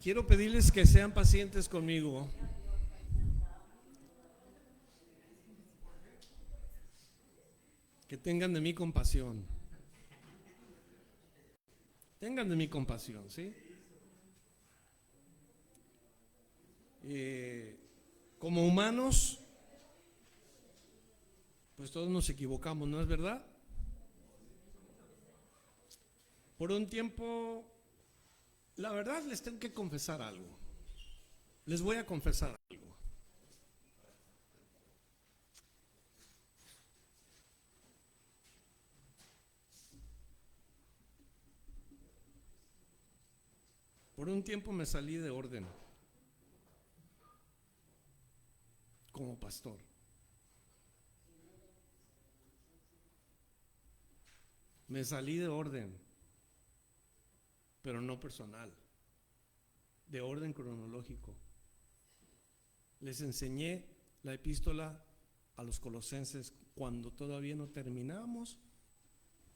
Quiero pedirles que sean pacientes conmigo. Que tengan de mí compasión. Tengan de mí compasión, ¿sí? Como humanos, pues todos nos equivocamos, ¿no es verdad? Por un tiempo, la verdad les tengo que confesar algo. Les voy a confesar algo. Por un tiempo me salí de orden como pastor. Me salí de orden, pero no personal, de orden cronológico. Les enseñé la epístola a los colosenses cuando todavía no terminamos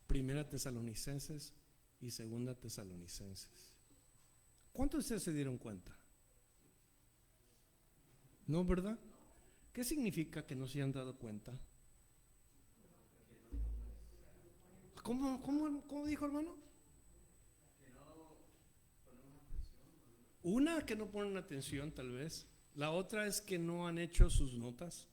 Primera Tesalonicenses y Segunda Tesalonicenses. ¿Cuántos de ustedes se dieron cuenta? ¿No, verdad? ¿Qué significa que no se hayan dado cuenta? ¿Cómo dijo, hermano? Una, que no ponen atención tal vez. La otra es que no han hecho sus notas.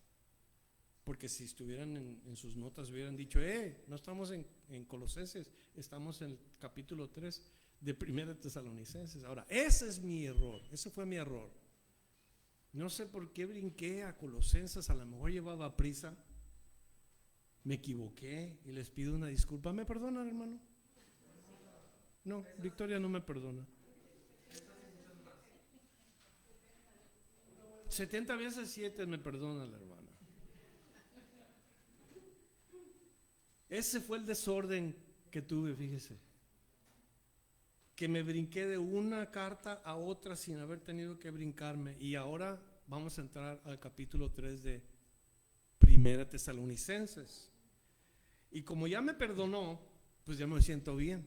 Porque si estuvieran en sus notas hubieran dicho, no estamos en Colosenses, estamos en el capítulo 3 de Primera Tesalonicenses. Ahora, ese es mi error, ese fue mi error. No sé por qué brinqué a Colosenses, a lo mejor llevaba prisa. Me equivoqué y les pido una disculpa. ¿Me perdonan, hermano? No, Victoria no me perdona. 70 veces 7 me perdona la hermana. Ese fue el desorden que tuve, fíjese. Que me brinqué de una carta a otra sin haber tenido que brincarme. Y ahora vamos a entrar al capítulo 3 de Primera Tesalonicenses. Y como ya me perdonó, pues ya me siento bien.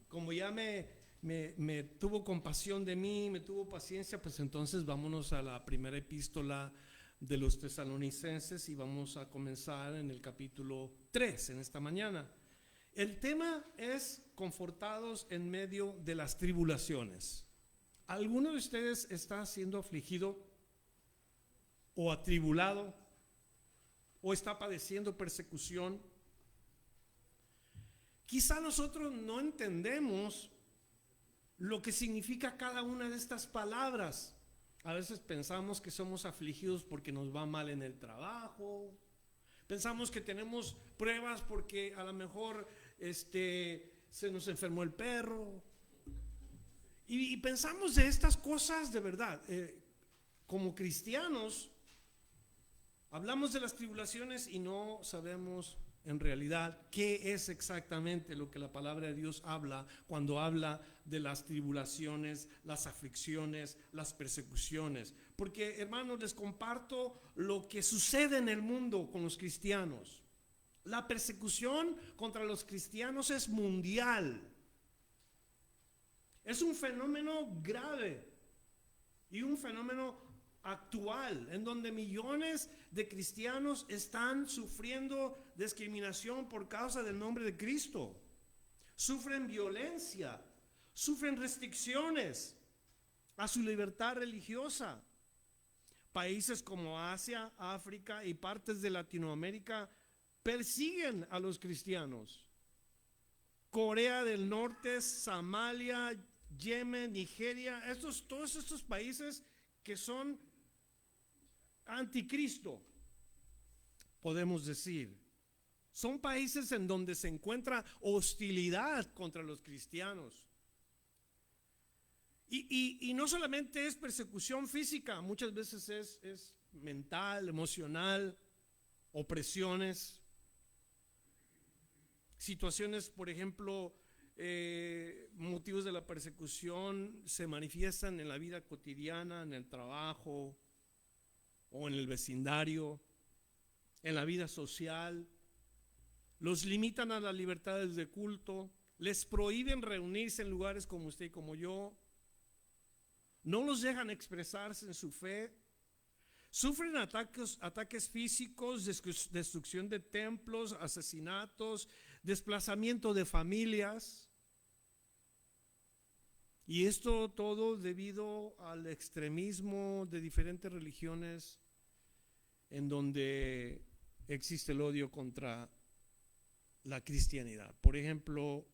Como ya me tuvo compasión de mí, me tuvo paciencia, pues entonces vámonos a la primera epístola de los tesalonicenses y vamos a comenzar en el capítulo 3 en esta mañana. El tema es confortados en medio de las tribulaciones. ¿Alguno de ustedes está siendo afligido o atribulado o está padeciendo persecución? Quizá nosotros no entendemos lo que significa cada una de estas palabras. A veces pensamos que somos afligidos porque nos va mal en el trabajo. Pensamos que tenemos pruebas porque a lo mejor se nos enfermó el perro. Y pensamos de estas cosas de verdad. Como cristianos, hablamos de las tribulaciones y no sabemos en realidad qué es exactamente lo que la palabra de Dios habla cuando habla de las tribulaciones, las aflicciones, las persecuciones. Porque, hermanos, les comparto lo que sucede en el mundo con los cristianos. La persecución contra los cristianos es mundial. Es un fenómeno grave y un fenómeno actual, en donde millones de cristianos están sufriendo discriminación por causa del nombre de Cristo. Sufren violencia, sufren restricciones a su libertad religiosa. Países como Asia, África y partes de Latinoamérica persiguen a los cristianos. Corea del Norte, Somalia, Yemen, Nigeria, todos estos países que son anticristo, podemos decir. Son países en donde se encuentra hostilidad contra los cristianos. Y no solamente es persecución física, muchas veces es mental, emocional, opresiones, situaciones, por ejemplo, motivos de la persecución se manifiestan en la vida cotidiana, en el trabajo o en el vecindario, en la vida social. Los limitan a las libertades de culto, les prohíben reunirse en lugares como usted y como yo. no los dejan expresarse en su fe, sufren ataques físicos, destrucción de templos, asesinatos, desplazamiento de familias. Y esto todo debido al extremismo de diferentes religiones en donde existe el odio contra la cristianidad. Por ejemplo,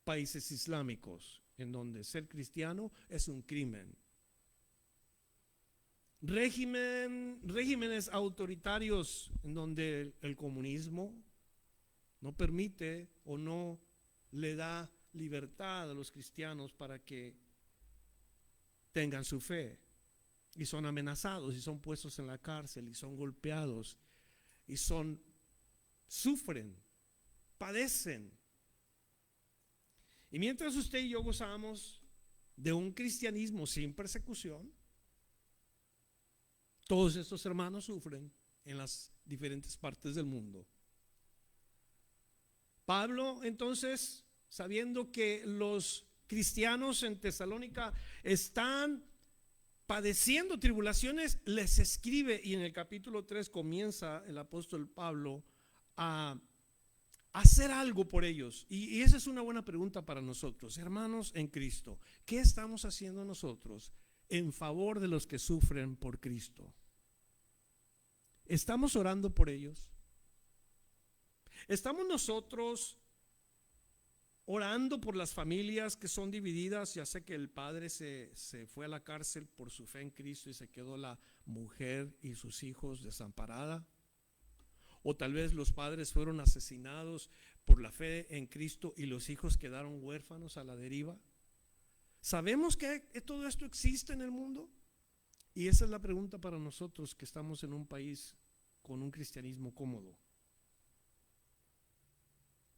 países islámicos en donde ser cristiano es un crimen. Regímenes autoritarios en donde el comunismo no permite o no le da libertad a los cristianos para que tengan su fe, y son amenazados y son puestos en la cárcel y son golpeados y sufren, padecen. Y mientras usted y yo gozamos de un cristianismo sin persecución, todos estos hermanos sufren en las diferentes partes del mundo. Pablo, entonces, sabiendo que los cristianos en Tesalónica están padeciendo tribulaciones, les escribe, y en el capítulo 3 comienza el apóstol Pablo a hacer algo por ellos. Y esa es una buena pregunta para nosotros, hermanos en Cristo. ¿Qué estamos haciendo nosotros en favor de los que sufren por Cristo? ¿Estamos orando por ellos? ¿Estamos nosotros orando por las familias que son divididas? Ya sé que el padre se fue a la cárcel por su fe en Cristo y se quedó la mujer y sus hijos desamparada. O tal vez los padres fueron asesinados por la fe en Cristo y los hijos quedaron huérfanos a la deriva. ¿Sabemos que todo esto existe en el mundo? Y esa es la pregunta para nosotros que estamos en un país con un cristianismo cómodo.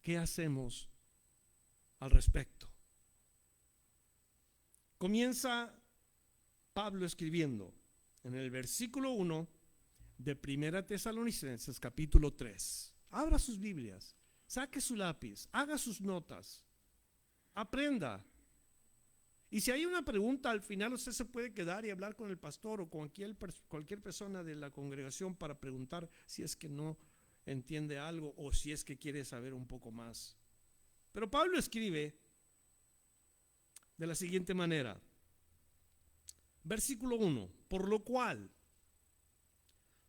¿Qué hacemos al respecto? Comienza Pablo escribiendo en el versículo 1 de 1 Tesalonicenses capítulo 3. Abra sus Biblias, saque su lápiz, haga sus notas, aprenda. Y si hay una pregunta al final, usted se puede quedar y hablar con el pastor o con cualquier persona de la congregación para preguntar si es que no entiende algo o si es que quiere saber un poco más. Pero Pablo escribe de la siguiente manera. Versículo 1. Por lo cual,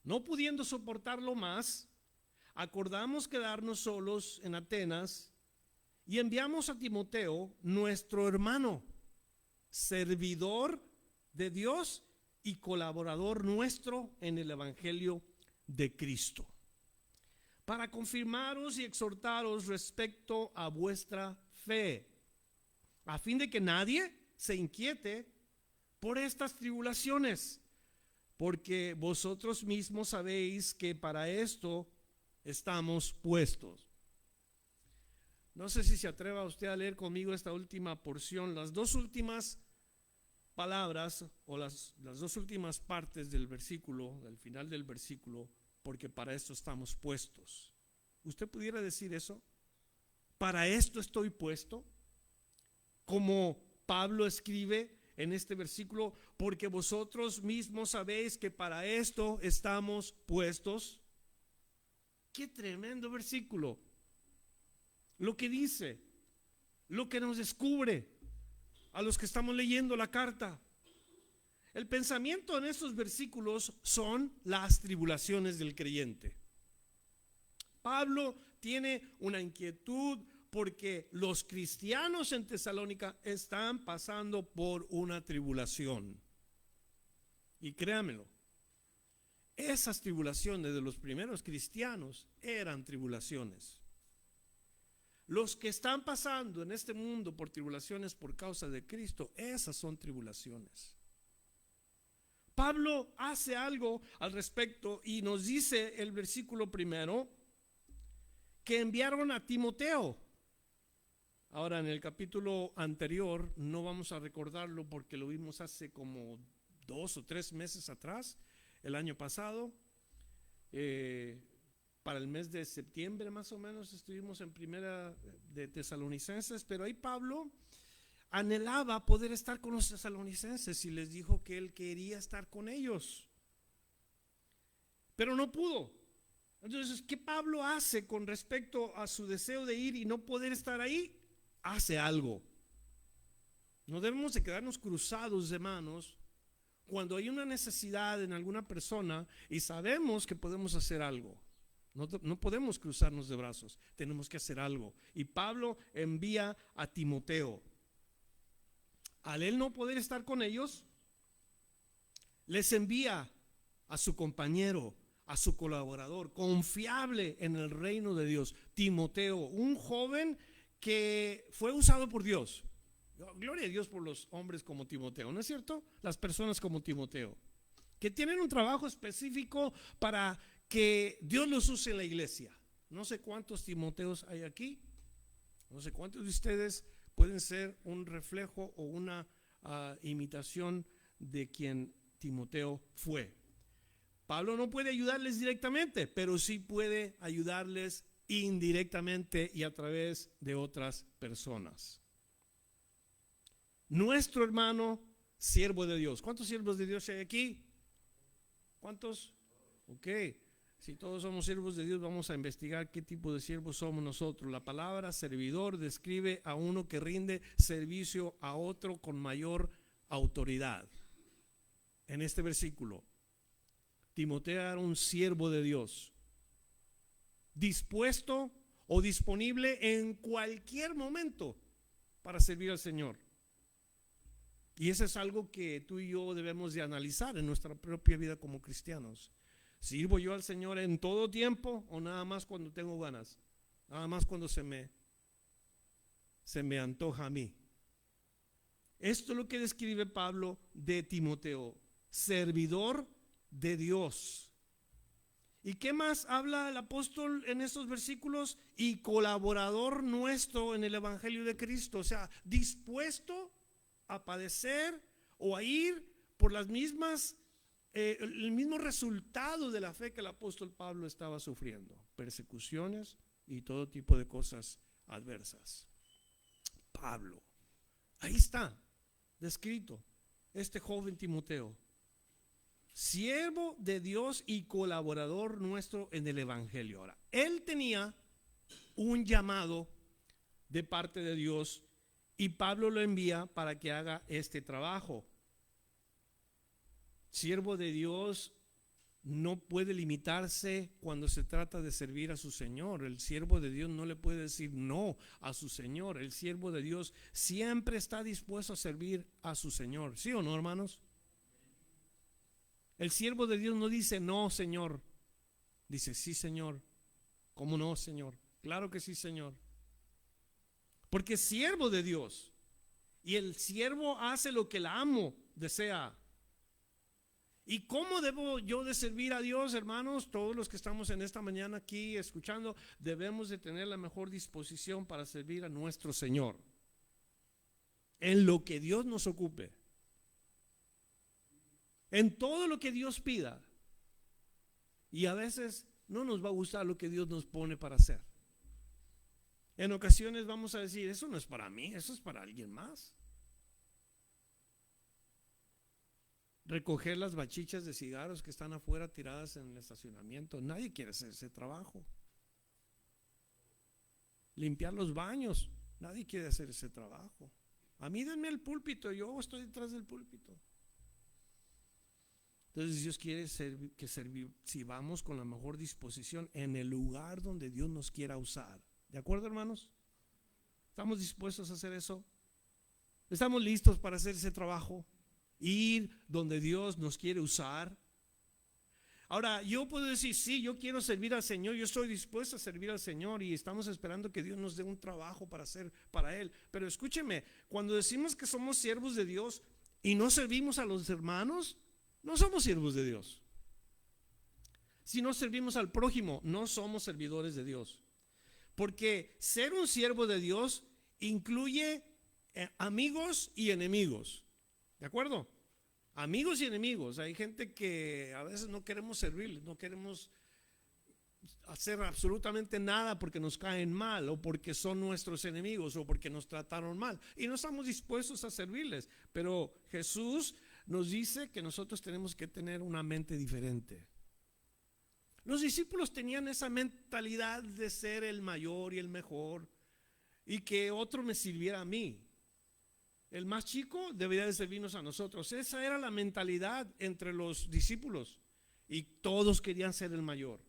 no pudiendo soportarlo más, acordamos quedarnos solos en Atenas y enviamos a Timoteo, nuestro hermano, servidor de Dios y colaborador nuestro en el evangelio de Cristo, para confirmaros y exhortaros respecto a vuestra fe, a fin de que nadie se inquiete por estas tribulaciones, porque vosotros mismos sabéis que para esto estamos puestos. No sé si se atreva usted a leer conmigo esta última porción, las dos últimas palabras o las dos últimas partes del versículo, del final del versículo, porque para esto estamos puestos. ¿Usted pudiera decir eso? ¿Para esto estoy puesto? Como Pablo escribe en este versículo, porque vosotros mismos sabéis que para esto estamos puestos. Qué tremendo versículo. Lo que dice, lo que nos descubre a los que estamos leyendo la carta. El pensamiento en estos versículos son las tribulaciones del creyente. Pablo tiene una inquietud porque los cristianos en Tesalónica están pasando por una tribulación. Y créamelo, esas tribulaciones de los primeros cristianos eran tribulaciones. Los que están pasando en este mundo por tribulaciones por causa de Cristo, esas son tribulaciones. Pablo hace algo al respecto y nos dice el versículo primero que enviaron a Timoteo. Ahora, en el capítulo anterior, no vamos a recordarlo porque lo vimos hace como 2 o 3 meses atrás, el año pasado. Para el mes de septiembre más o menos estuvimos en primera de Tesalonicenses, pero ahí Pablo anhelaba poder estar con los tesalonicenses y les dijo que él quería estar con ellos, pero no pudo. Entonces, ¿qué Pablo hace con respecto a su deseo de ir y no poder estar ahí? Hace algo. No debemos de quedarnos cruzados de manos cuando hay una necesidad en alguna persona y sabemos que podemos hacer algo. No podemos cruzarnos de brazos, tenemos que hacer algo. Y Pablo envía a Timoteo. Al él no poder estar con ellos, les envía a su compañero, a su colaborador, confiable en el reino de Dios, Timoteo, un joven que fue usado por Dios. Gloria a Dios por los hombres como Timoteo, ¿no es cierto? Las personas como Timoteo, que tienen un trabajo específico para que Dios los use en la iglesia. No sé cuántos Timoteos hay aquí, no sé cuántos de ustedes pueden ser un reflejo o una imitación de quien Timoteo fue. Pablo no puede ayudarles directamente, pero sí puede ayudarles indirectamente y a través de otras personas. Nuestro hermano, siervo de Dios. ¿Cuántos siervos de Dios hay aquí? ¿Cuántos? Ok. Si todos somos siervos de Dios, vamos a investigar qué tipo de siervos somos nosotros. La palabra servidor describe a uno que rinde servicio a otro con mayor autoridad. En este versículo, Timoteo era un siervo de Dios, dispuesto o disponible en cualquier momento para servir al Señor. Y eso es algo que tú y yo debemos de analizar en nuestra propia vida como cristianos. ¿Sirvo yo al Señor en todo tiempo o nada más cuando tengo ganas? Nada más cuando se me antoja a mí. Esto es lo que describe Pablo de Timoteo, servidor de Dios. ¿Y qué más habla el apóstol en estos versículos? Y colaborador nuestro en el evangelio de Cristo, o sea, dispuesto a padecer o a ir por las mismas, el mismo resultado de la fe que el apóstol Pablo estaba sufriendo, persecuciones y todo tipo de cosas adversas. Pablo, ahí está descrito este joven Timoteo, siervo de Dios y colaborador nuestro en el evangelio. Ahora, él tenía un llamado de parte de Dios y Pablo lo envía para que haga este trabajo. Siervo de Dios no puede limitarse cuando se trata de servir a su Señor. El siervo de Dios no le puede decir no a su Señor. El siervo de Dios siempre está dispuesto a servir a su Señor. ¿Sí o no, hermanos? El siervo de Dios no dice no, Señor. Dice sí, Señor. ¿Cómo no, Señor? Claro que sí, Señor. Porque es siervo de Dios. Y el siervo hace lo que el amo desea. ¿Y cómo debo yo de servir a Dios, hermanos? Todos los que estamos en esta mañana aquí escuchando, debemos de tener la mejor disposición para servir a nuestro Señor. En lo que Dios nos ocupe. En todo lo que Dios pida. Y a veces no nos va a gustar lo que Dios nos pone para hacer. En ocasiones vamos a decir, eso no es para mí, eso es para alguien más. Recoger las bachichas de cigarros que están afuera tiradas en el estacionamiento, nadie quiere hacer ese trabajo. Limpiar los baños, nadie quiere hacer ese trabajo. A mí denme el púlpito, yo estoy detrás del púlpito. Entonces Dios quiere que sirvamos con la mejor disposición en el lugar donde Dios nos quiera usar. ¿De acuerdo, hermanos? ¿Estamos dispuestos a hacer eso? ¿Estamos listos para hacer ese trabajo? Ir donde Dios nos quiere usar. Ahora, yo puedo decir, sí, yo quiero servir al Señor, yo estoy dispuesto a servir al Señor y estamos esperando que Dios nos dé un trabajo para hacer para Él. Pero escúcheme, cuando decimos que somos siervos de Dios y no servimos a los hermanos, no somos siervos de Dios. Si no servimos al prójimo, no somos servidores de Dios. Porque ser un siervo de Dios incluye amigos y enemigos. ¿De acuerdo? Amigos y enemigos. Hay gente que a veces no queremos servirles, no queremos hacer absolutamente nada porque nos caen mal o porque son nuestros enemigos o porque nos trataron mal y no estamos dispuestos a servirles. Pero Jesús nos dice que nosotros tenemos que tener una mente diferente. Los discípulos tenían esa mentalidad de ser el mayor y el mejor y que otro me sirviera a mí. El más chico debería de servirnos a nosotros. Esa era la mentalidad entre los discípulos y todos querían ser el mayor.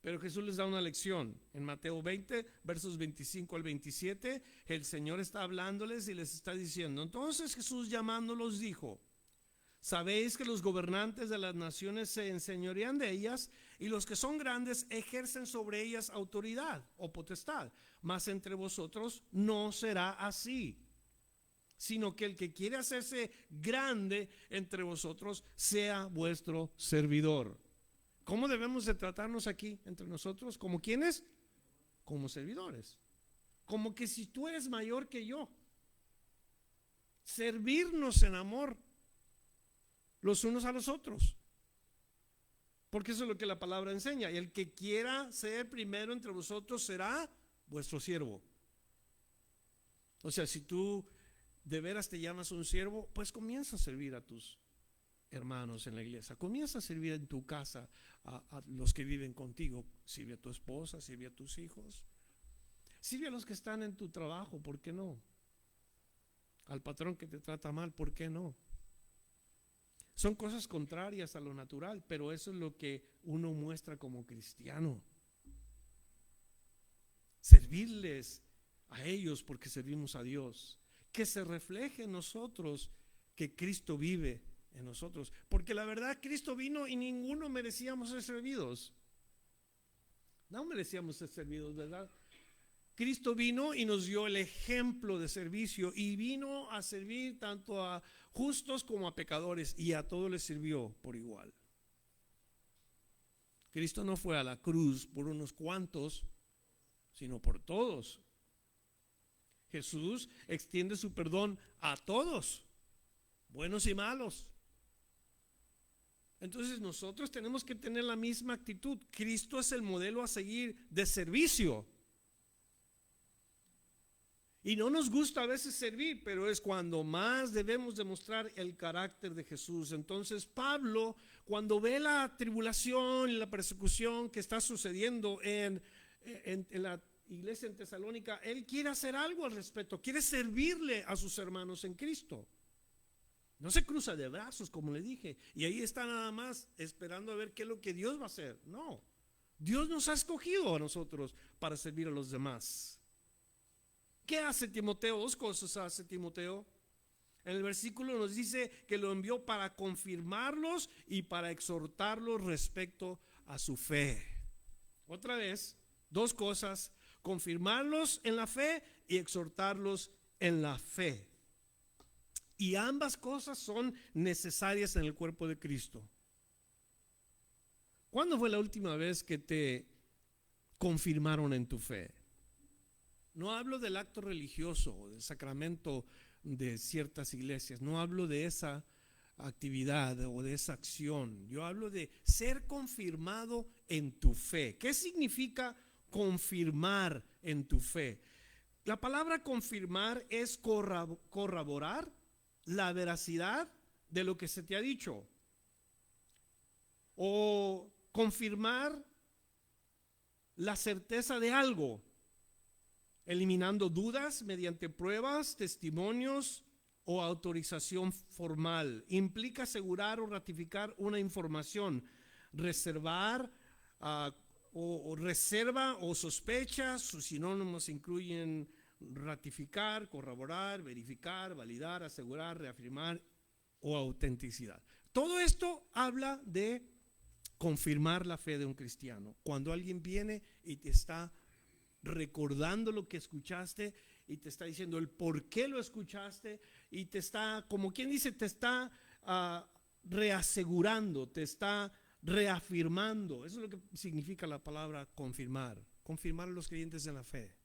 Pero Jesús les da una lección. En Mateo 20, versos 25 al 27, el Señor está hablándoles y les está diciendo: entonces Jesús llamándolos dijo: sabéis que los gobernantes de las naciones se enseñorean de ellas y los que son grandes ejercen sobre ellas autoridad o potestad, mas entre vosotros no será así, sino que el que quiere hacerse grande entre vosotros sea vuestro servidor. ¿Cómo debemos de tratarnos aquí entre nosotros? ¿Como quiénes? Como servidores. Como que si tú eres mayor que yo. Servirnos en amor los unos a los otros. Porque eso es lo que la palabra enseña. Y el que quiera ser primero entre vosotros será vuestro siervo. O sea, si tú de veras te llamas un siervo, pues comienza a servir a tus hermanos en la iglesia. Comienza a servir en tu casa a los que viven contigo. Sirve a tu esposa, sirve a tus hijos. Sirve a los que están en tu trabajo, ¿por qué no? Al patrón que te trata mal, ¿por qué no? Son cosas contrarias a lo natural, pero eso es lo que uno muestra como cristiano. Servirles a ellos porque servimos a Dios. Que se refleje en nosotros que Cristo vive en nosotros. Porque la verdad, Cristo vino y ninguno merecíamos ser servidos. No merecíamos ser servidos, ¿verdad? Cristo vino y nos dio el ejemplo de servicio y vino a servir tanto a justos como a pecadores, y a todos les sirvió por igual. Cristo no fue a la cruz por unos cuantos, sino por todos. Jesús extiende su perdón a todos, buenos y malos. Entonces nosotros tenemos que tener la misma actitud. Cristo es el modelo a seguir de servicio. Y no nos gusta a veces servir, pero es cuando más debemos demostrar el carácter de Jesús. Entonces Pablo, cuando ve la tribulación y la persecución que está sucediendo en la iglesia en Tesalónica, él quiere hacer algo al respecto, quiere servirle a sus hermanos en Cristo. No se cruza de brazos, como le dije, y ahí está nada más esperando a ver qué es lo que Dios va a hacer. No, Dios nos ha escogido a nosotros para servir a los demás. ¿Qué hace Timoteo? Dos cosas hace Timoteo. En el versículo nos dice que lo envió para confirmarlos y para exhortarlos respecto a su fe. Otra vez, dos cosas: confirmarlos en la fe y exhortarlos en la fe. Y ambas cosas son necesarias en el cuerpo de Cristo. ¿Cuándo fue la última vez que te confirmaron en tu fe? No hablo del acto religioso o del sacramento de ciertas iglesias. No hablo de esa actividad o de esa acción. Yo hablo de ser confirmado en tu fe. ¿Qué significa confirmar en tu fe? La palabra confirmar es corroborar la veracidad de lo que se te ha dicho, o confirmar la certeza de algo, eliminando dudas mediante pruebas, testimonios o autorización formal. Implica asegurar o ratificar una información, reservar o reserva o sospecha. Sus sinónimos incluyen ratificar, corroborar, verificar, validar, asegurar, reafirmar o autenticidad. Todo esto habla de confirmar la fe de un cristiano. Cuando alguien viene y te está recordando lo que escuchaste y te está diciendo el por qué lo escuchaste, y te está, como quien dice, te está reasegurando, te está reafirmando. Eso es lo que significa la palabra confirmar. Confirmar a los creyentes en la fe.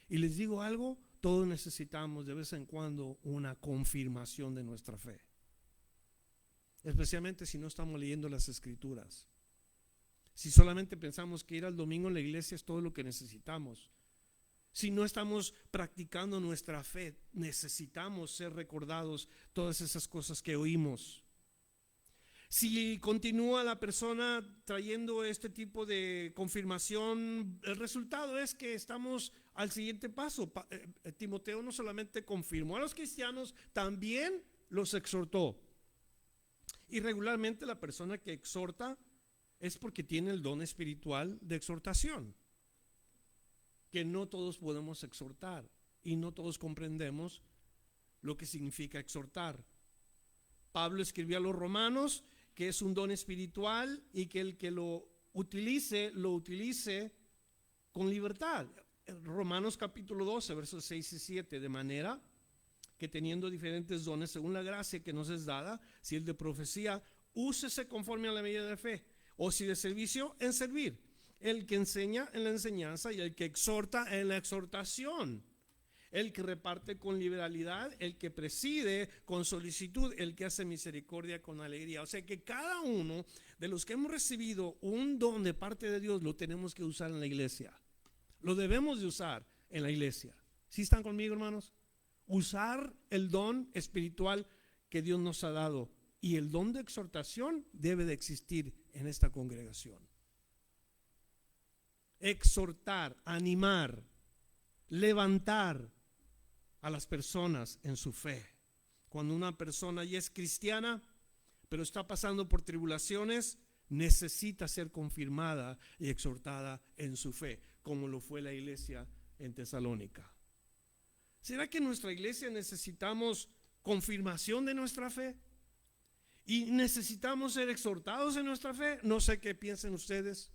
Y les digo algo, todos necesitamos de vez en cuando una confirmación de nuestra fe, especialmente si no estamos leyendo las Escrituras. Si solamente pensamos que ir al domingo en la iglesia es todo lo que necesitamos. Si no estamos practicando nuestra fe, necesitamos ser recordados todas esas cosas que oímos. Si continúa la persona trayendo este tipo de confirmación, el resultado es que estamos al siguiente paso. Timoteo no solamente confirmó a los cristianos, también los exhortó. Y regularmente la persona que exhorta es porque tiene el don espiritual de exhortación, que no todos podemos exhortar y no todos comprendemos lo que significa exhortar. Pablo escribió a los romanos que es un don espiritual y que el que lo utilice con libertad. Romanos capítulo 12, versos 6 y 7, de manera que teniendo diferentes dones según la gracia que nos es dada, si el de profecía, úsese conforme a la medida de fe, o si de servicio, en servir, el que enseña en la enseñanza y el que exhorta en la exhortación, el que reparte con liberalidad, el que preside con solicitud, el que hace misericordia con alegría. O sea que cada uno de los que hemos recibido un don de parte de Dios lo tenemos que usar en la iglesia. Lo debemos de usar en la iglesia. ¿Sí están conmigo, hermanos? Usar el don espiritual que Dios nos ha dado, y el don de exhortación debe de existir en esta congregación. Exhortar, animar, levantar a las personas en su fe. Cuando una persona ya es cristiana, pero está pasando por tribulaciones, necesita ser confirmada y exhortada en su fe, como lo fue la iglesia en Tesalónica. ¿Será que en nuestra iglesia necesitamos confirmación de nuestra fe? ¿Y necesitamos ser exhortados en nuestra fe? No sé qué piensen ustedes,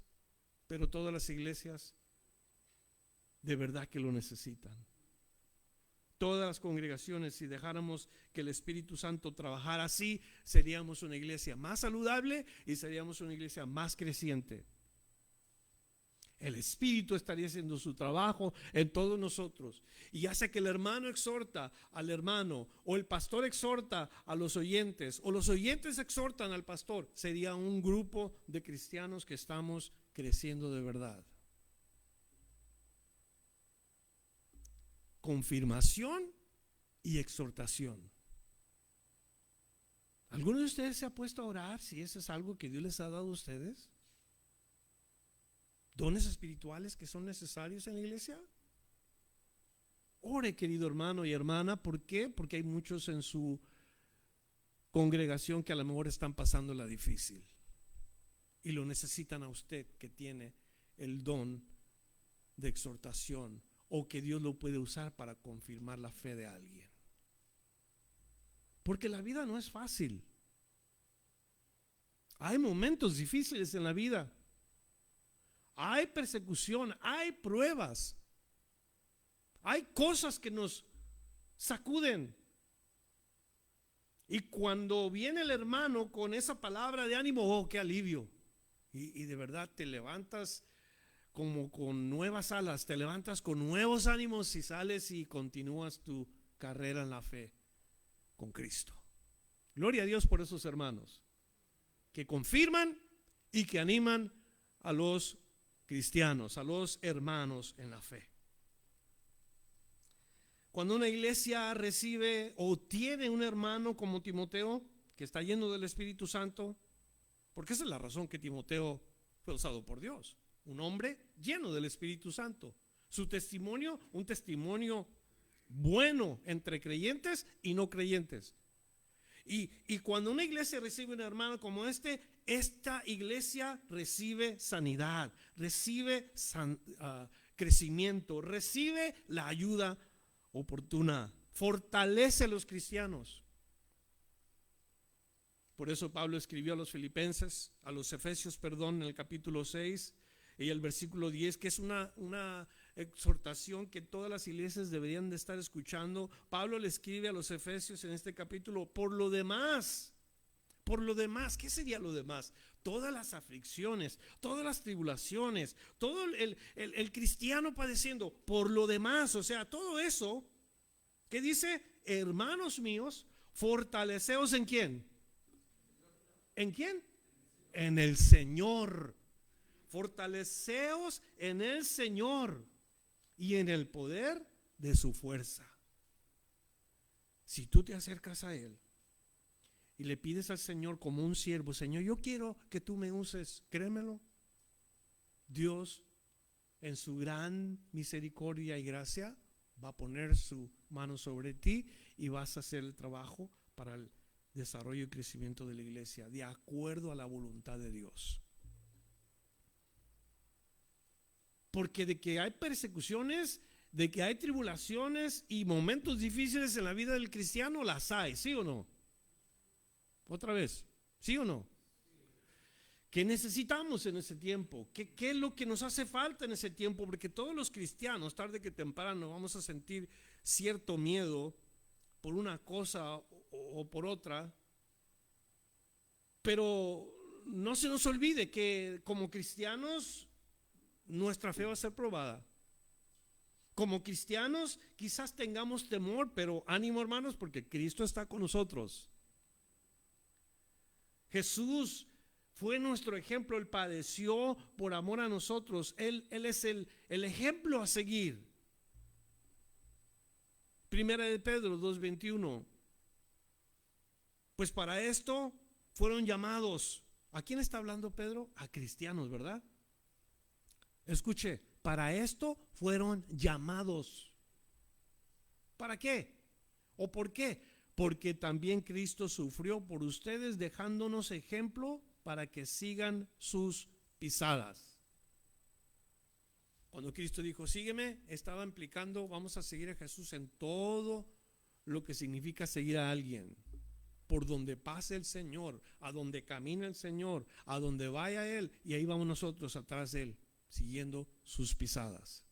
pero todas las iglesias de verdad que lo necesitan. Todas las congregaciones, si dejáramos que el Espíritu Santo trabajara así, seríamos una iglesia más saludable y seríamos una iglesia más creciente. El Espíritu estaría haciendo su trabajo en todos nosotros, y hace que el hermano exhorta al hermano, o el pastor exhorta a los oyentes, o los oyentes exhortan al pastor. Sería un grupo de cristianos que estamos creciendo de verdad. Confirmación y exhortación. ¿Alguno de ustedes se ha puesto a orar si eso es algo que Dios les ha dado a ustedes? ¿Dones espirituales que son necesarios en la iglesia? Ore, querido hermano y hermana. ¿Por qué? Porque hay muchos en su congregación que a lo mejor están pasando la difícil y lo necesitan a usted, que tiene el don de exhortación, o que Dios lo puede usar para confirmar la fe de alguien. Porque la vida no es fácil. Hay momentos difíciles en la vida. Hay persecución, hay pruebas, hay cosas que nos sacuden. Y cuando viene el hermano con esa palabra de ánimo, oh, qué alivio. Y de verdad te levantas como con nuevas alas, te levantas con nuevos ánimos y sales y continúas tu carrera en la fe con Cristo. Gloria a Dios por esos hermanos que confirman y que animan a los cristianos, a los hermanos en la fe. Cuando una iglesia recibe o tiene un hermano como Timoteo, que está lleno del Espíritu Santo, porque esa es la razón que Timoteo fue usado por Dios, un hombre lleno del Espíritu Santo. Su testimonio, un testimonio bueno entre creyentes y no creyentes. Y cuando una iglesia recibe un hermano como esta iglesia recibe sanidad, recibe crecimiento, recibe la ayuda oportuna, fortalece a los cristianos. Por eso Pablo escribió a los Efesios, en el capítulo 6 y el versículo 10, que es una exhortación que todas las iglesias deberían de estar escuchando. Pablo le escribe a los Efesios en este capítulo: por lo demás, ¿qué sería lo demás? Todas las aflicciones, todas las tribulaciones, todo el cristiano padeciendo, por lo demás, o sea, todo eso que dice: hermanos míos, fortaleceos ¿en quién? ¿En quién? En el Señor. fortaleceos en el Señor y en el poder de su fuerza. Si tú te acercas a Él y le pides al Señor como un siervo, Señor, yo quiero que tú me uses, créemelo, Dios en su gran misericordia y gracia va a poner su mano sobre ti y vas a hacer el trabajo para el desarrollo y crecimiento de la iglesia de acuerdo a la voluntad de Dios. Porque de que hay persecuciones, de que hay tribulaciones y momentos difíciles en la vida del cristiano, las hay, ¿sí o no? Otra vez, ¿sí o no? ¿Qué necesitamos en ese tiempo? ¿Qué es lo que nos hace falta en ese tiempo? Porque todos los cristianos, tarde que temprano, vamos a sentir cierto miedo por una cosa o por otra. Pero no se nos olvide que como cristianos nuestra fe va a ser probada. Como cristianos quizás tengamos temor, pero ánimo, hermanos, porque Cristo está con nosotros. Jesús fue nuestro ejemplo, Él padeció por amor a nosotros. Él es el ejemplo a seguir. Primera de Pedro 2:21. Pues para esto fueron llamados. ¿A quién está hablando Pedro? A cristianos, ¿verdad? Escuche, para esto fueron llamados. ¿Para qué? ¿O por qué? Porque también Cristo sufrió por ustedes, dejándonos ejemplo para que sigan sus pisadas. Cuando Cristo dijo, sígueme, estaba implicando, vamos a seguir a Jesús en todo lo que significa seguir a alguien. Por donde pase el Señor, a donde camina el Señor, a donde vaya Él, y ahí vamos nosotros atrás de Él, siguiendo sus pisadas.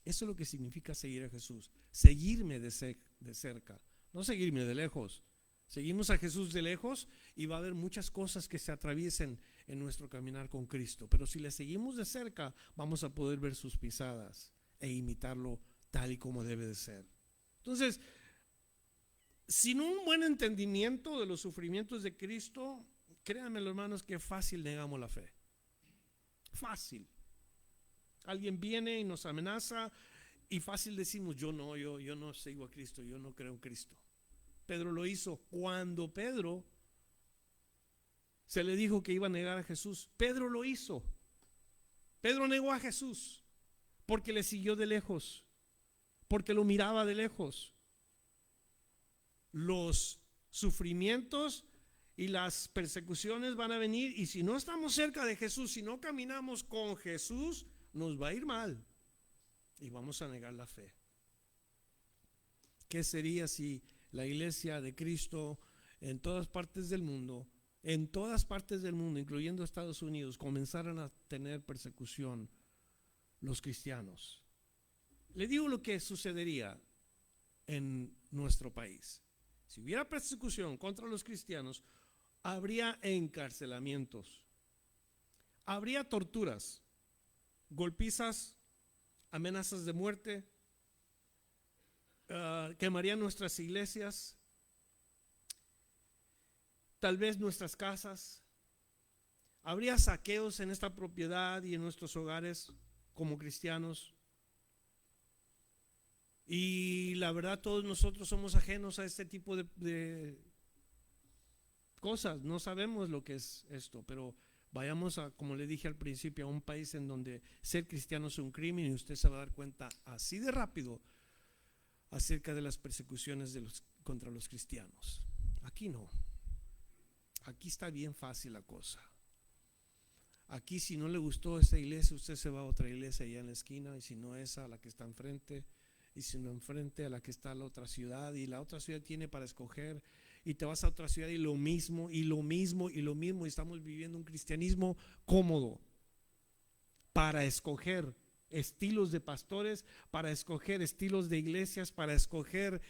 Eso es lo que significa seguir a Jesús. Seguirme de cerca, no seguirme de lejos. Seguimos a Jesús de lejos y va a haber muchas cosas que se atraviesen en nuestro caminar con Cristo. Pero si le seguimos de cerca, vamos a poder ver sus pisadas e imitarlo tal y como debe de ser. Entonces, sin un buen entendimiento de los sufrimientos de Cristo, créanme, hermanos, que fácil negamos la fe. Fácil. Alguien viene y nos amenaza y fácil decimos, yo no sigo a Cristo, yo no creo en Cristo. Pedro lo hizo. Cuando Pedro se le dijo que iba a negar a Jesús, Pedro lo hizo. Pedro negó a Jesús porque le siguió de lejos, porque lo miraba de lejos. Los sufrimientos y las persecuciones van a venir, y si no estamos cerca de Jesús, si no caminamos con Jesús, nos va a ir mal y vamos a negar la fe. ¿Qué sería si la iglesia de Cristo en todas partes del mundo, incluyendo Estados Unidos, comenzaran a tener persecución los cristianos? Le digo lo que sucedería en nuestro país. Si hubiera persecución contra los cristianos, habría encarcelamientos, habría torturas, golpizas, amenazas de muerte, quemarían nuestras iglesias, tal vez nuestras casas, habría saqueos en esta propiedad y en nuestros hogares como cristianos. Y la verdad, todos nosotros somos ajenos a este tipo de cosas. No sabemos lo que es esto, pero vayamos a, como le dije al principio, a un país en donde ser cristiano es un crimen, y usted se va a dar cuenta así de rápido acerca de las persecuciones contra los cristianos. Aquí no. Aquí está bien fácil la cosa. Aquí, si no le gustó esta iglesia, usted se va a otra iglesia allá en la esquina, y si no esa, a la que está enfrente, y si no enfrente, a la que está en la otra ciudad, y la otra ciudad tiene para escoger, y te vas a otra ciudad y lo mismo, y lo mismo, y lo mismo, y estamos viviendo un cristianismo cómodo para escoger estilos de pastores, para escoger estilos de iglesias, para escoger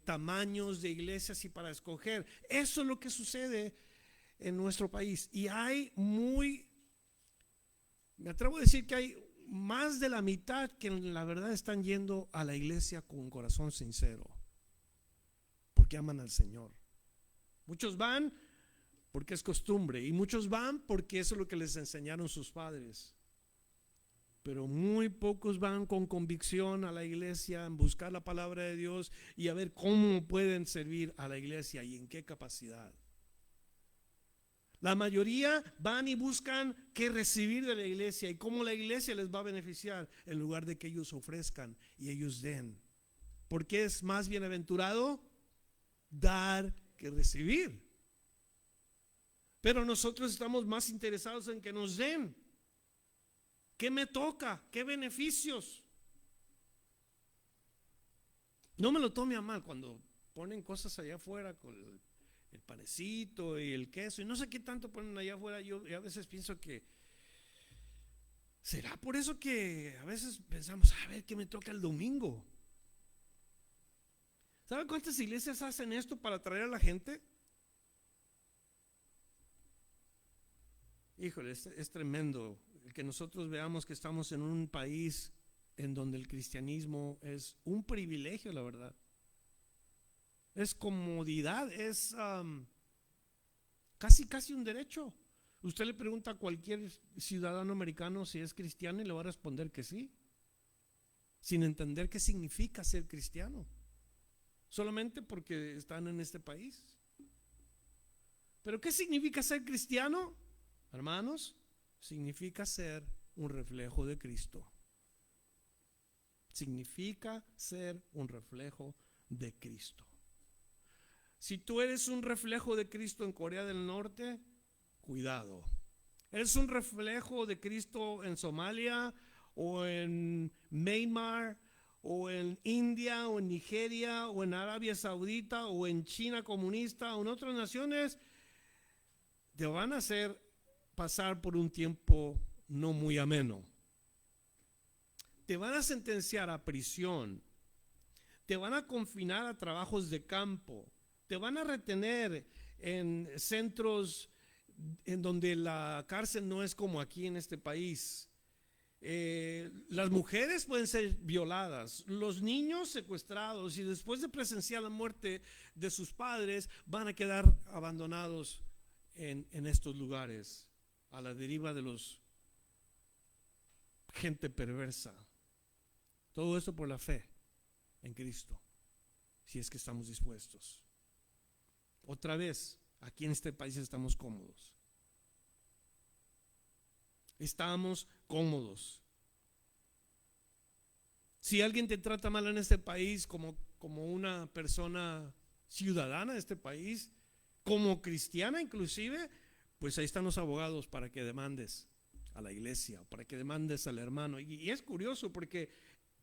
tamaños de iglesias, y para escoger. Eso es lo que sucede en nuestro país, y me atrevo a decir que hay más de la mitad que la verdad están yendo a la iglesia con corazón sincero, porque aman al Señor. Muchos van porque es costumbre, y muchos van porque eso es lo que les enseñaron sus padres. Pero muy pocos van con convicción a la iglesia, en buscar la palabra de Dios y a ver cómo pueden servir a la iglesia y en qué capacidad. La mayoría van y buscan qué recibir de la iglesia y cómo la iglesia les va a beneficiar, en lugar de que ellos ofrezcan y ellos den. Porque es más bienaventurado dar que recibir. Pero nosotros estamos más interesados en que nos den. ¿Qué me toca? ¿Qué beneficios? No me lo tome a mal cuando ponen cosas allá afuera con el panecito y el queso y no sé qué tanto ponen allá afuera. Yo a veces pienso que será por eso que a veces pensamos, a ver qué me toca el domingo. ¿Saben cuántas iglesias hacen esto para atraer a la gente? Híjole, es tremendo el que nosotros veamos que estamos en un país en donde el cristianismo es un privilegio, la verdad. Es comodidad, es casi un derecho. Usted le pregunta a cualquier ciudadano americano si es cristiano y le va a responder que sí, sin entender qué significa ser cristiano, solamente porque están en este país. ¿Pero qué significa ser cristiano, hermanos? Significa ser un reflejo de Cristo. Significa ser un reflejo de Cristo. Si tú eres un reflejo de Cristo en Corea del Norte, cuidado. ¿Eres un reflejo de Cristo en Somalia o en Myanmar o en India o en Nigeria o en Arabia Saudita o en China comunista o en otras naciones? Te van a hacer pasar por un tiempo no muy ameno. Te van a sentenciar a prisión, te van a confinar a trabajos de campo, te van a retener en centros en donde la cárcel no es como aquí en este país. Las mujeres pueden ser violadas, los niños secuestrados, y después de presenciar la muerte de sus padres van a quedar abandonados en estos lugares, a la deriva de los gente perversa. Todo esto por la fe en Cristo, si es que estamos dispuestos. Otra vez, aquí en este país estamos cómodos. Estamos cómodos. Si alguien te trata mal en este país como una persona ciudadana de este país, como cristiana inclusive, pues ahí están los abogados para que demandes a la iglesia, para que demandes al hermano. Y es curioso porque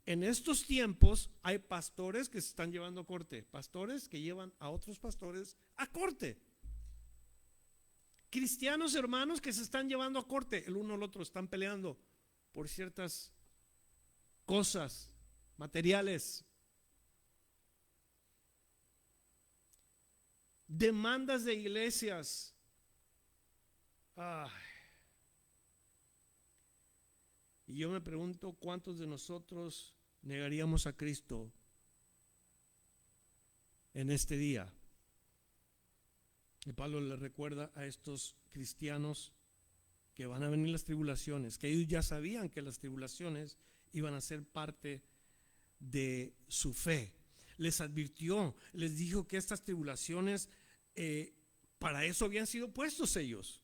en estos tiempos hay pastores que se están llevando a corte, pastores que llevan a otros pastores a corte. Cristianos hermanos que se están llevando a corte, el uno al otro están peleando por ciertas cosas materiales. Demandas de iglesias. Y yo me pregunto cuántos de nosotros negaríamos a Cristo en este día. Y Pablo le recuerda a estos cristianos que van a venir las tribulaciones, que ellos ya sabían que las tribulaciones iban a ser parte de su fe. Les advirtió, les dijo que estas tribulaciones, para eso habían sido puestos ellos.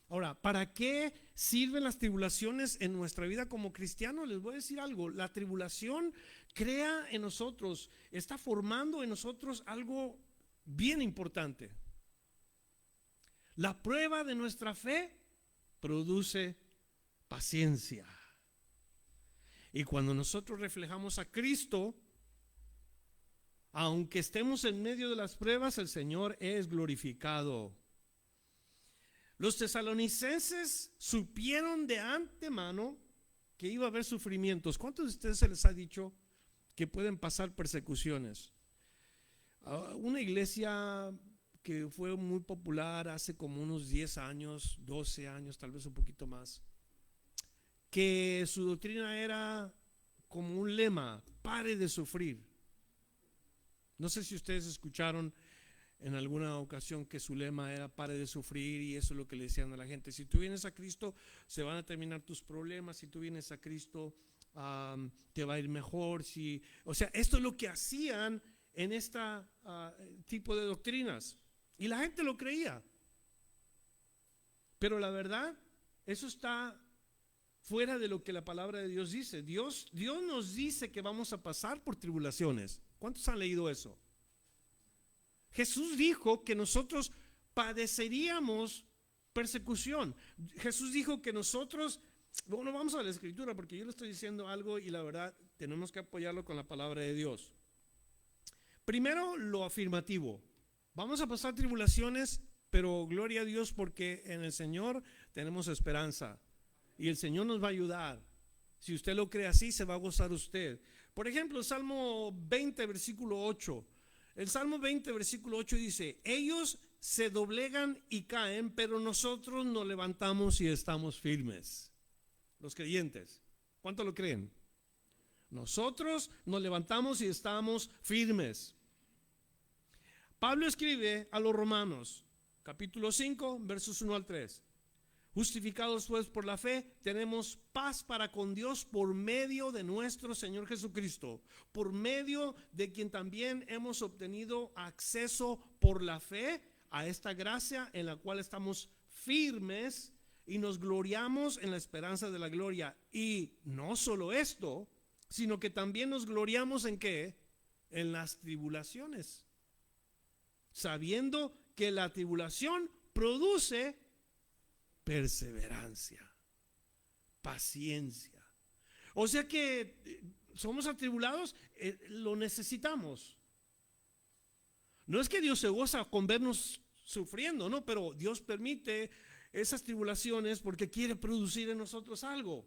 Ahora, ¿para qué sirven las tribulaciones en nuestra vida como cristianos? Les voy a decir algo. La tribulación crea en nosotros, está formando en nosotros algo bien importante. La prueba de nuestra fe produce paciencia. Y cuando nosotros reflejamos a Cristo, aunque estemos en medio de las pruebas, el Señor es glorificado. Los tesalonicenses supieron de antemano que iba a haber sufrimientos. ¿Cuántos de ustedes se les ha dicho que pueden pasar persecuciones? Una iglesia que fue muy popular hace como unos 10 años, 12 años, tal vez un poquito más, que su doctrina era como un lema: pare de sufrir. No sé si ustedes escucharon en alguna ocasión que su lema era pare de sufrir, y eso es lo que le decían a la gente. Si tú vienes a Cristo, se van a terminar tus problemas. Si tú vienes a Cristo, te va a ir mejor. O sea, esto es lo que hacían en este tipo de doctrinas. Y la gente lo creía. Pero la verdad, eso está fuera de lo que la palabra de Dios dice. Dios nos dice que vamos a pasar por tribulaciones. ¿Cuántos han leído eso? Jesús dijo que nosotros padeceríamos persecución. Jesús dijo que nosotros, bueno, vamos a la escritura porque yo le estoy diciendo algo y la verdad tenemos que apoyarlo con la palabra de Dios. Primero, lo afirmativo. Vamos a pasar tribulaciones, pero gloria a Dios porque en el Señor tenemos esperanza y el Señor nos va a ayudar. Si usted lo cree así, se va a gozar usted. Por ejemplo, el Salmo 20, versículo 8. El Salmo 20, versículo 8 dice: ellos se doblegan y caen, pero nosotros nos levantamos y estamos firmes. Los creyentes, ¿cuánto lo creen? Nosotros nos levantamos y estamos firmes. Pablo escribe a los Romanos, capítulo 5, versos 1 al 3. Justificados pues por la fe, tenemos paz para con Dios por medio de nuestro Señor Jesucristo, por medio de quien también hemos obtenido acceso por la fe a esta gracia en la cual estamos firmes y nos gloriamos en la esperanza de la gloria. Y no solo esto, sino que también nos gloriamos ¿en qué? En las tribulaciones, sabiendo que la tribulación produce perseverancia, paciencia. O sea que somos atribulados, lo necesitamos. No es que Dios se goza con vernos sufriendo, no, pero Dios permite esas tribulaciones porque quiere producir en nosotros algo.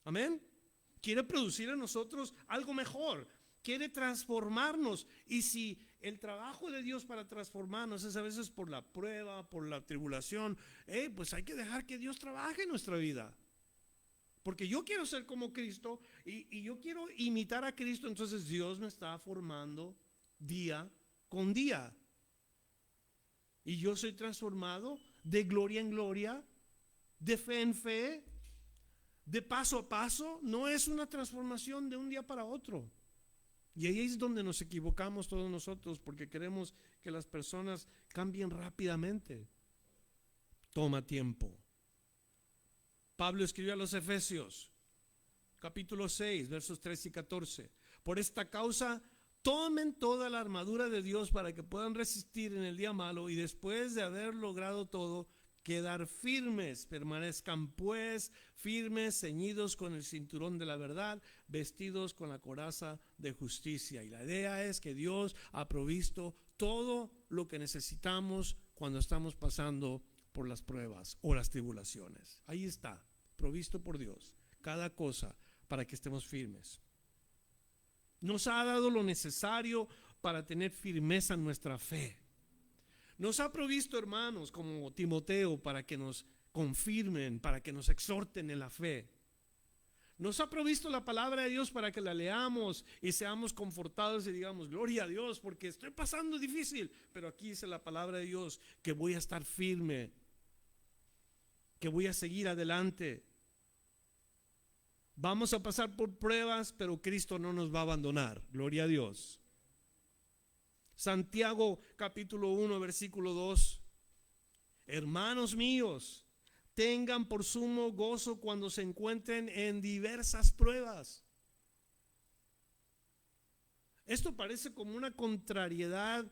Amén. Quiere producir en nosotros algo mejor. Quiere transformarnos. Y si el trabajo de Dios para transformarnos es a veces por la prueba, por la tribulación, pues hay que dejar que Dios trabaje en nuestra vida. Porque yo quiero ser como Cristo y yo quiero imitar a Cristo. Entonces Dios me está formando día con día. Y yo soy transformado de gloria en gloria, de fe en fe, de paso a paso. No es una transformación de un día para otro. Y ahí es donde nos equivocamos todos nosotros, porque queremos que las personas cambien rápidamente. Toma tiempo. Pablo escribió a los Efesios, capítulo 6, versos 13 y 14. Por esta causa, tomen toda la armadura de Dios para que puedan resistir en el día malo y después de haber logrado todo, quedar firmes. Permanezcan pues firmes, ceñidos con el cinturón de la verdad, vestidos con la coraza de justicia. Y la idea es que Dios ha provisto todo lo que necesitamos cuando estamos pasando por las pruebas o las tribulaciones. Ahí está, provisto por Dios, cada cosa para que estemos firmes. Nos ha dado lo necesario para tener firmeza en nuestra fe. Nos ha provisto hermanos como Timoteo para que nos confirmen, para que nos exhorten en la fe. Nos ha provisto la palabra de Dios para que la leamos y seamos confortados y digamos gloria a Dios porque estoy pasando difícil, pero aquí dice la palabra de Dios que voy a estar firme, que voy a seguir adelante. Vamos a pasar por pruebas, pero Cristo no nos va a abandonar. Gloria a Dios. Santiago capítulo 1 versículo 2. Hermanos míos, tengan por sumo gozo cuando se encuentren en diversas pruebas. Esto parece como una contrariedad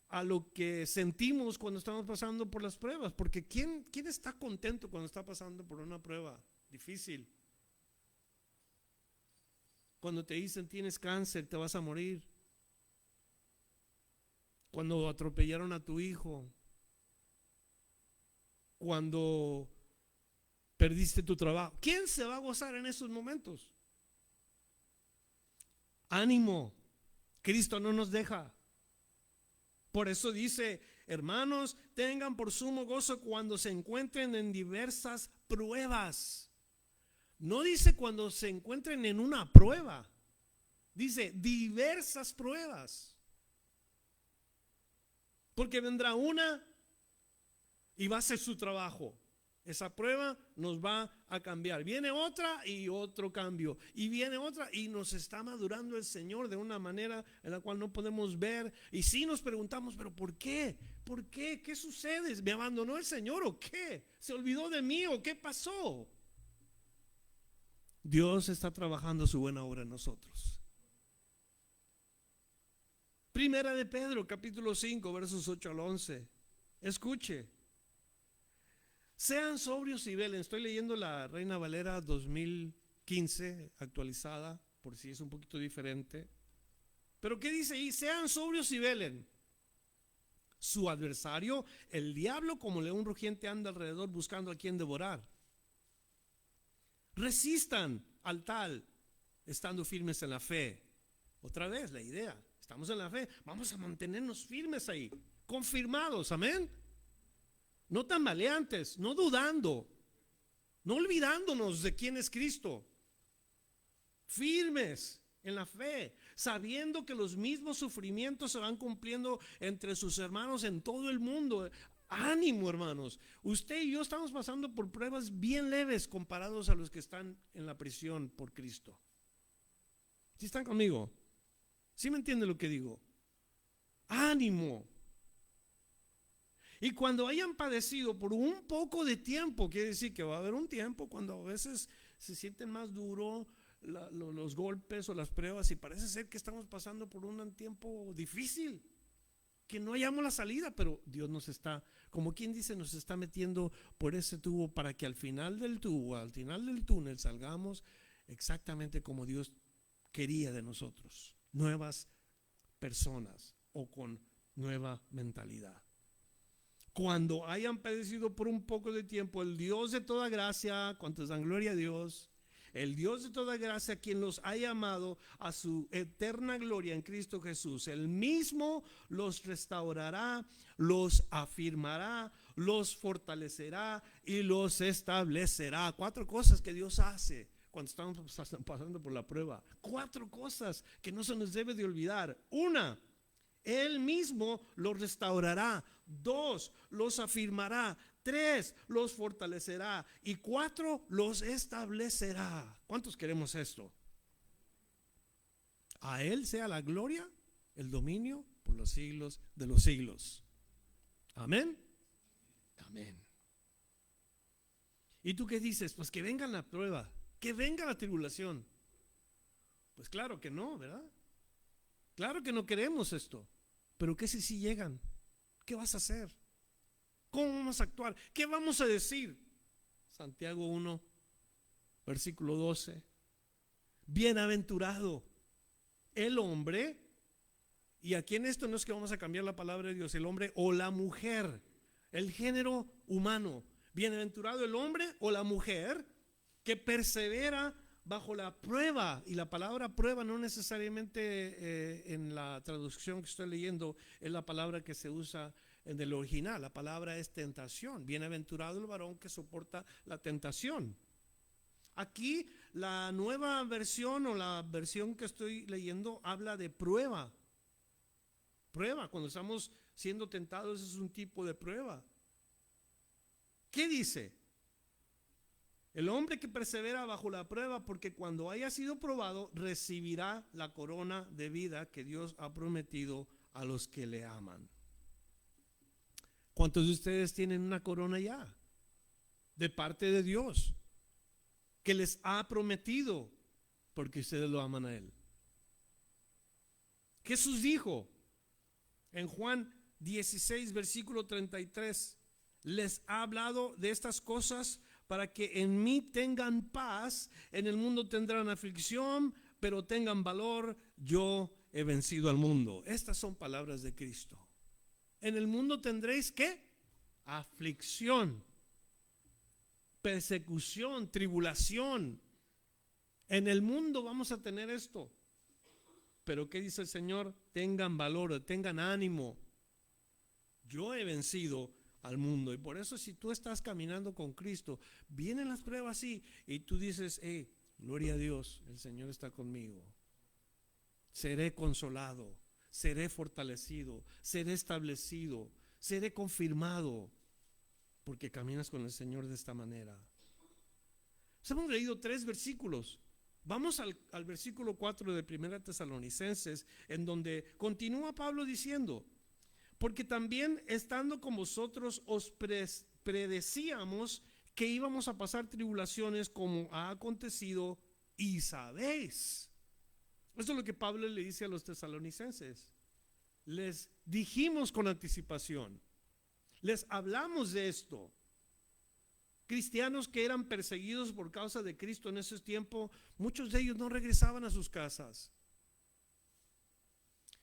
a lo que sentimos cuando estamos pasando por las pruebas, porque ¿quién está contento cuando está pasando por una prueba difícil? Cuando te dicen tienes cáncer, te vas a morir. Cuando atropellaron a tu hijo, cuando perdiste tu trabajo. ¿Quién se va a gozar en esos momentos? Ánimo, Cristo no nos deja. Por eso dice, hermanos, tengan por sumo gozo cuando se encuentren en diversas pruebas. No dice cuando se encuentren en una prueba, dice diversas pruebas. Porque vendrá una y va a hacer su trabajo. Esa prueba nos va a cambiar. Viene otra y otro cambio. Y viene otra y nos está madurando el Señor de una manera en la cual no podemos ver. Y sí nos preguntamos, pero ¿por qué? ¿Por qué? ¿Qué sucede? ¿Me abandonó el Señor o qué? ¿Se olvidó de mí o qué pasó? Dios está trabajando su buena obra en nosotros. Primera de Pedro, capítulo 5, versos 8 al 11. Escuche. Sean sobrios y velen. Estoy leyendo la Reina Valera 2015 actualizada, por si es un poquito diferente. Pero ¿qué dice ahí? Sean sobrios y velen. Su adversario, el diablo, como león rugiente, anda alrededor buscando a quien devorar. Resistan al tal, estando firmes en la fe. Otra vez la idea, estamos en la fe, vamos a mantenernos firmes ahí, confirmados, amén. No tambaleantes, no dudando, no olvidándonos de quién es Cristo. Firmes en la fe, sabiendo que los mismos sufrimientos se van cumpliendo entre sus hermanos en todo el mundo. Ánimo, hermanos. Usted y yo estamos pasando por pruebas bien leves comparados a los que están en la prisión por Cristo. ¿Sí están conmigo? ¿Sí me entiende lo que digo? Ánimo. Y cuando hayan padecido por un poco de tiempo, quiere decir que va a haber un tiempo cuando a veces se sienten más duro los golpes o las pruebas y parece ser que estamos pasando por un tiempo difícil, que no hallamos la salida, pero Dios nos está, como quien dice, nos está metiendo por ese tubo para que al final del tubo, al final del túnel, salgamos exactamente como Dios quería de nosotros, nuevas personas o con nueva mentalidad. Cuando hayan padecido por un poco de tiempo, el Dios de toda gracia, cuantos dan gloria a Dios, el Dios de toda gracia, quien los ha llamado a su eterna gloria en Cristo Jesús, el mismo los restaurará, los afirmará, los fortalecerá y los establecerá. 4 cosas que Dios hace cuando estamos pasando por la prueba. 4 cosas que no se nos debe de olvidar. 1, Él mismo los restaurará. 2, los afirmará. 3, los fortalecerá. Y 4, los establecerá. ¿Cuántos queremos esto? A Él sea la gloria, el dominio por los siglos de los siglos. Amén. Amén. ¿Y tú qué dices? Pues que venga la prueba, que venga la tribulación. Pues claro que no, ¿verdad? Claro que no queremos esto. Pero ¿qué si sí llegan? ¿Qué vas a hacer? ¿Cómo vamos a actuar? ¿Qué vamos a decir? Santiago 1, versículo 12. Bienaventurado el hombre, y aquí en esto no es que vamos a cambiar la palabra de Dios, el hombre o la mujer, el género humano. Bienaventurado el hombre o la mujer que persevera bajo la prueba. Y la palabra prueba no necesariamente en la traducción que estoy leyendo es la palabra que se usa en el original. La palabra es tentación. Bienaventurado el varón que soporta la tentación. Aquí la nueva versión o la versión que estoy leyendo habla de prueba. Prueba, cuando estamos siendo tentados es un tipo de prueba. ¿Qué dice? El hombre que persevera bajo la prueba, porque cuando haya sido probado, recibirá la corona de vida que Dios ha prometido a los que le aman. ¿Cuántos de ustedes tienen una corona ya? De parte de Dios, que les ha prometido, porque ustedes lo aman a Él. Jesús dijo en Juan 16, versículo 33, les ha hablado de estas cosas para que en mí tengan paz. En el mundo tendrán aflicción, pero tengan valor, yo he vencido al mundo. Estas son palabras de Cristo. En el mundo tendréis ¿qué? Aflicción, persecución, tribulación. En el mundo vamos a tener esto. Pero ¿qué dice el Señor? Tengan valor, tengan ánimo. Yo he vencido al mundo. Y por eso si tú estás caminando con Cristo, vienen las pruebas así y tú dices, gloria a Dios, el Señor está conmigo. Seré consolado, seré fortalecido, seré establecido, seré confirmado, porque caminas con el Señor de esta manera. Hemos leído 3 versículos. Vamos al versículo 4 de 1 Tesalonicenses, en donde continúa Pablo diciendo: porque también estando con vosotros os predecíamos que íbamos a pasar tribulaciones, como ha acontecido, y sabéis. Esto es lo que Pablo le dice a los tesalonicenses. Les dijimos con anticipación, les hablamos de esto. Cristianos que eran perseguidos por causa de Cristo en ese tiempo, muchos de ellos no regresaban a sus casas.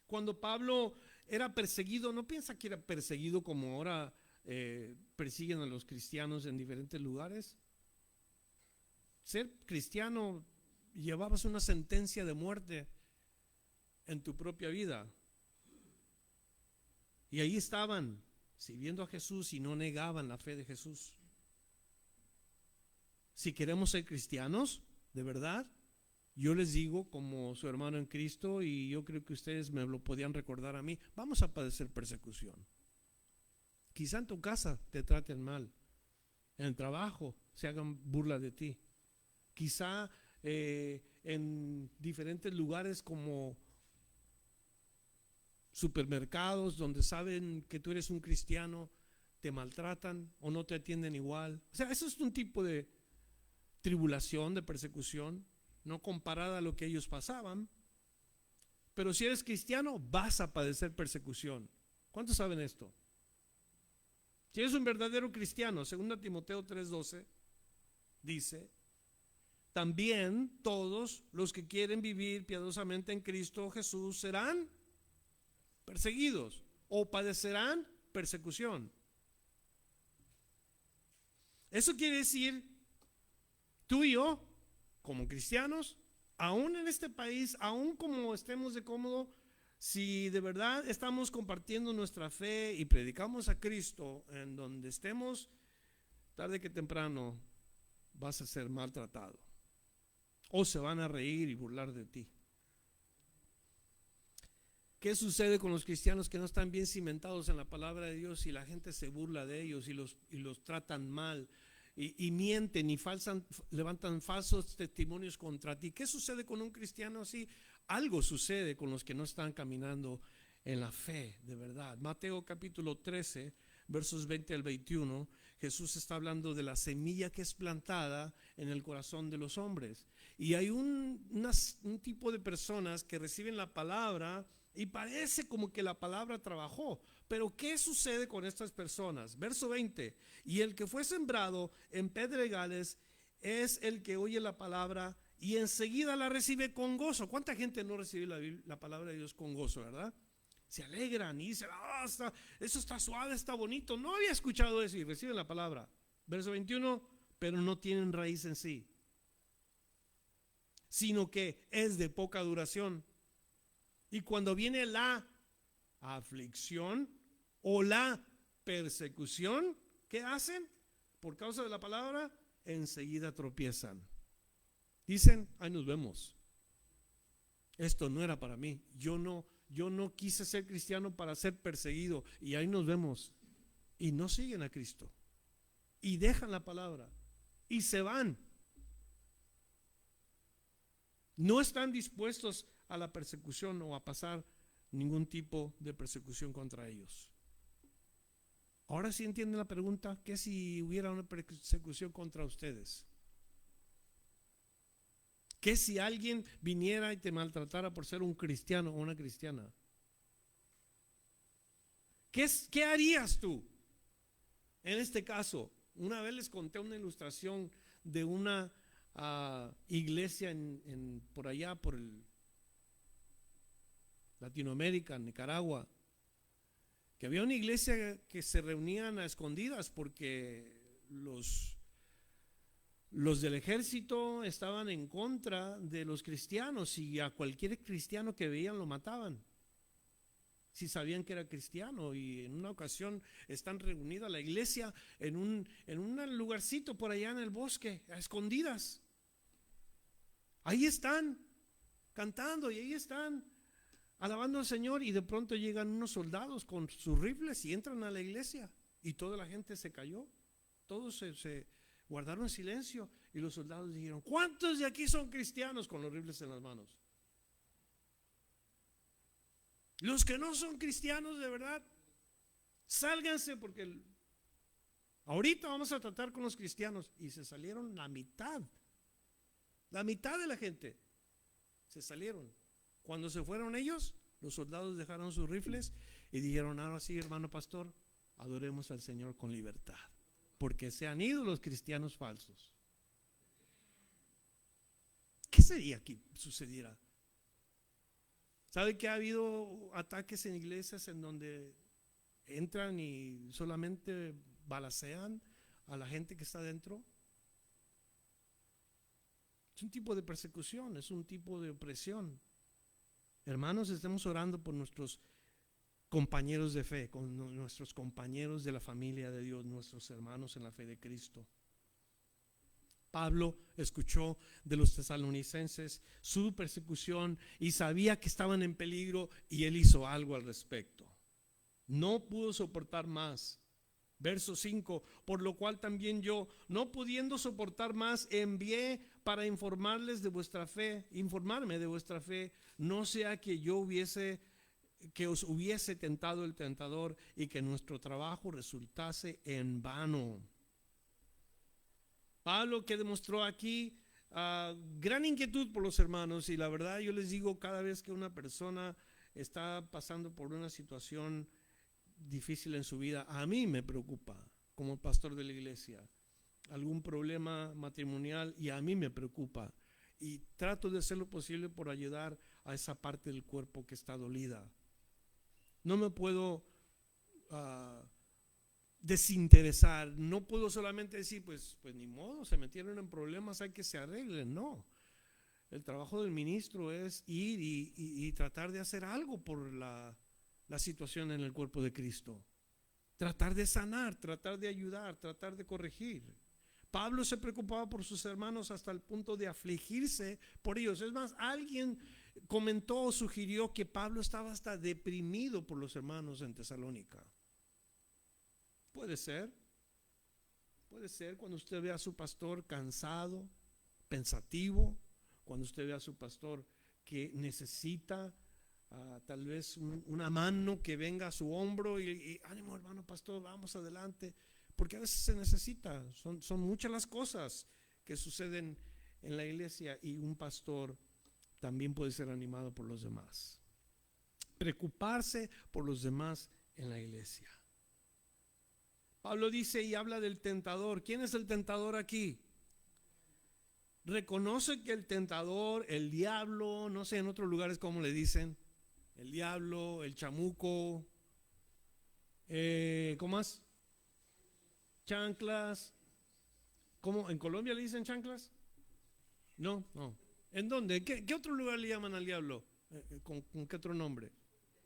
Cuando Pablo era perseguido, no piensa que era perseguido como ahora persiguen a los cristianos en diferentes lugares. Ser cristiano, llevabas una sentencia de muerte en tu propia vida. Y ahí estaban sirviendo a Jesús y no negaban la fe de Jesús. Si queremos ser cristianos, de verdad, yo les digo como su hermano en Cristo, y yo creo que ustedes me lo podían recordar a mí, vamos a padecer persecución. Quizá en tu casa te traten mal, en el trabajo se hagan burla de ti, quizá en diferentes lugares como supermercados donde saben que tú eres un cristiano, te maltratan o no te atienden igual. O sea, eso es un tipo de tribulación, de persecución, no comparada a lo que ellos pasaban. Pero si eres cristiano, vas a padecer persecución. ¿Cuántos saben esto? Si eres un verdadero cristiano, 2 Timoteo 3:12 dice: también todos los que quieren vivir piadosamente en Cristo Jesús serán perseguidos o padecerán persecución. Eso quiere decir, tú y yo, como cristianos, aún en este país, aún como estemos de cómodo, si de verdad estamos compartiendo nuestra fe y predicamos a Cristo en donde estemos, tarde que temprano vas a ser maltratado o se van a reír y burlar de ti. ¿Qué sucede con los cristianos que no están bien cimentados en la palabra de Dios y la gente se burla de ellos y los tratan mal? Y mienten y levantan falsos testimonios contra ti. ¿Qué sucede con un cristiano así? Algo sucede con los que no están caminando en la fe de verdad. Mateo capítulo 13, versos 20 al 21, Jesús está hablando de la semilla que es plantada en el corazón de los hombres. Y hay un tipo de personas que reciben la palabra y parece como que la palabra trabajó. Pero ¿qué sucede con estas personas? Verso 20: y el que fue sembrado en pedregales es el que oye la palabra y enseguida la recibe con gozo. ¿Cuánta gente no recibe la palabra de Dios con gozo, verdad? Se alegran y dicen: eso está suave, está bonito. No había escuchado eso, y reciben la palabra. Verso 21: pero no tienen raíz en sí, sino que es de poca duración. Y cuando viene la aflicción o la persecución, ¿qué hacen? Por causa de la palabra, enseguida tropiezan. Dicen: ahí nos vemos. Esto no era para mí. Yo no quise ser cristiano para ser perseguido. Y ahí nos vemos. Y no siguen a Cristo. Y dejan la palabra. Y se van. No están dispuestos a la persecución o a pasar ningún tipo de persecución contra ellos. Ahora sí entienden la pregunta: ¿qué si hubiera una persecución contra ustedes? ¿Qué si alguien viniera y te maltratara por ser un cristiano o una cristiana? ¿Qué harías tú en este caso? Una vez les conté una ilustración de una iglesia por allá, por Latinoamérica, en Nicaragua, que había una iglesia que se reunían a escondidas porque los del ejército estaban en contra de los cristianos y a cualquier cristiano que veían lo mataban si sabían que era cristiano. Y en una ocasión están reunida la iglesia en un lugarcito por allá en el bosque, a escondidas. Ahí están cantando y ahí están alabando al Señor, y de pronto llegan unos soldados con sus rifles y entran a la iglesia y toda la gente se cayó, todos se guardaron silencio y los soldados dijeron: ¿cuántos de aquí son cristianos? Con los rifles en las manos. Los que no son cristianos de verdad, sálganse, porque ahorita vamos a tratar con los cristianos. Y se salieron la mitad de la gente se salieron. Cuando se fueron ellos, los soldados dejaron sus rifles y dijeron: ahora sí, hermano pastor, adoremos al Señor con libertad, porque se han ido los cristianos falsos. ¿Qué sería que sucediera? ¿Sabe que ha habido ataques en iglesias en donde entran y solamente balacean a la gente que está dentro? Es un tipo de persecución, es un tipo de opresión. Hermanos, estemos orando por nuestros compañeros de fe, con nuestros compañeros de la familia de Dios, nuestros hermanos en la fe de Cristo. Pablo escuchó de los tesalonicenses su persecución y sabía que estaban en peligro, y él hizo algo al respecto. No pudo soportar más. Verso 5: por lo cual también yo, no pudiendo soportar más, envié para informarme de vuestra fe, no sea que os hubiese tentado el tentador y que nuestro trabajo resultase en vano. Pablo, que demostró aquí gran inquietud por los hermanos, y la verdad yo les digo, cada vez que una persona está pasando por una situación difícil en su vida, a mí me preocupa como pastor de la iglesia, algún problema matrimonial, y a mí me preocupa, y trato de hacer lo posible por ayudar a esa parte del cuerpo que está dolida. No me puedo desinteresar, no puedo solamente decir pues ni modo, se metieron en problemas, hay que se arreglen. No, el trabajo del ministro es ir y tratar de hacer algo por la situación en el cuerpo de Cristo, tratar de sanar, tratar de ayudar, tratar de corregir. Pablo se preocupaba por sus hermanos hasta el punto de afligirse por ellos. Es más, alguien comentó o sugirió que Pablo estaba hasta deprimido por los hermanos en Tesalónica. Puede ser cuando usted ve a su pastor cansado, pensativo, cuando usted ve a su pastor que necesita tal vez una mano que venga a su hombro y ánimo hermano pastor, vamos adelante, porque a veces se necesita. Son muchas las cosas que suceden en la iglesia, y un pastor también puede ser animado por los demás. Preocuparse por los demás en la iglesia. Pablo dice y habla del tentador. ¿Quién es el tentador aquí? Reconoce que el tentador, el diablo, no sé en otros lugares cómo le dicen, el diablo, el chamuco, ¿cómo más? Chanclas. ¿Cómo? ¿En Colombia le dicen chanclas? No. ¿En dónde? ¿Qué otro lugar le llaman al diablo? ¿Con qué otro nombre?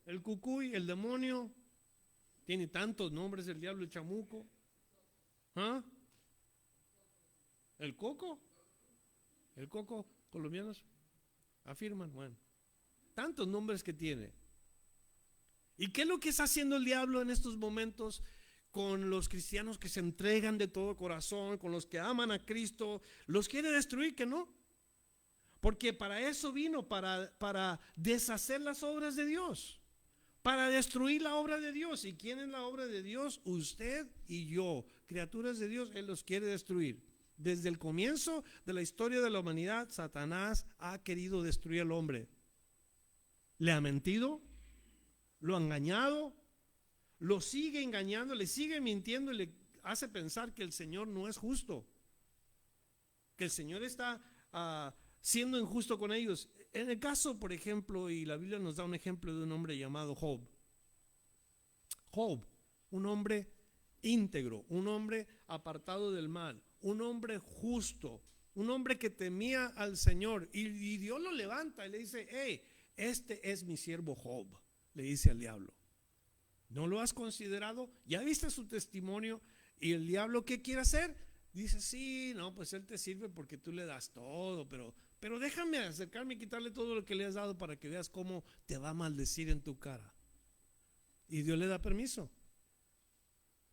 El cucuy, el demonio. Tiene tantos nombres el diablo, el chamuco. ¿Ah? ¿El coco? ¿El coco? ¿Colombianos? Afirman, bueno. Tantos nombres que tiene. ¿Y qué es lo que está haciendo el diablo en estos momentos con los cristianos que se entregan de todo corazón, con los que aman a Cristo? Los quiere destruir, ¿que no? Porque para eso vino, para deshacer las obras de Dios, para destruir la obra de Dios. ¿Y quién es la obra de Dios? Usted y yo, criaturas de Dios. Él los quiere destruir. Desde el comienzo de la historia de la humanidad, Satanás ha querido destruir al hombre. Le ha mentido, lo ha engañado, lo sigue engañando, le sigue mintiendo y le hace pensar que el Señor no es justo, que el Señor está siendo injusto con ellos. En el caso, por ejemplo, y la Biblia nos da un ejemplo de un hombre llamado Job. Job, un hombre íntegro, un hombre apartado del mal, un hombre justo, un hombre que temía al Señor, y Dios lo levanta y le dice: hey, este es mi siervo Job, le dice al diablo. ¿No lo has considerado? ¿Ya viste su testimonio? Y el diablo, ¿qué quiere hacer? Dice: sí, no, pues él te sirve porque tú le das todo, pero pero déjame acercarme y quitarle todo lo que le has dado para que veas cómo te va a maldecir en tu cara. Y Dios le da permiso.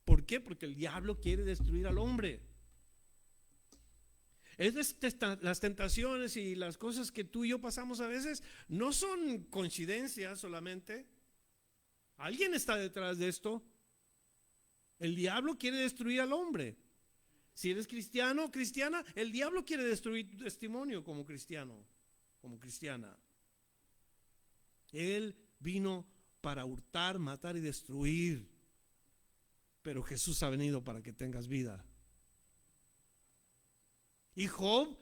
¿Por qué? Porque el diablo quiere destruir al hombre. Las tentaciones y las cosas que tú y yo pasamos a veces no son coincidencias solamente. Alguien está detrás de esto. El diablo quiere destruir al hombre. Si eres cristiano o cristiana, el diablo quiere destruir tu testimonio como cristiano, como cristiana. Él vino para hurtar, matar y destruir. Pero Jesús ha venido para que tengas vida. Y Job,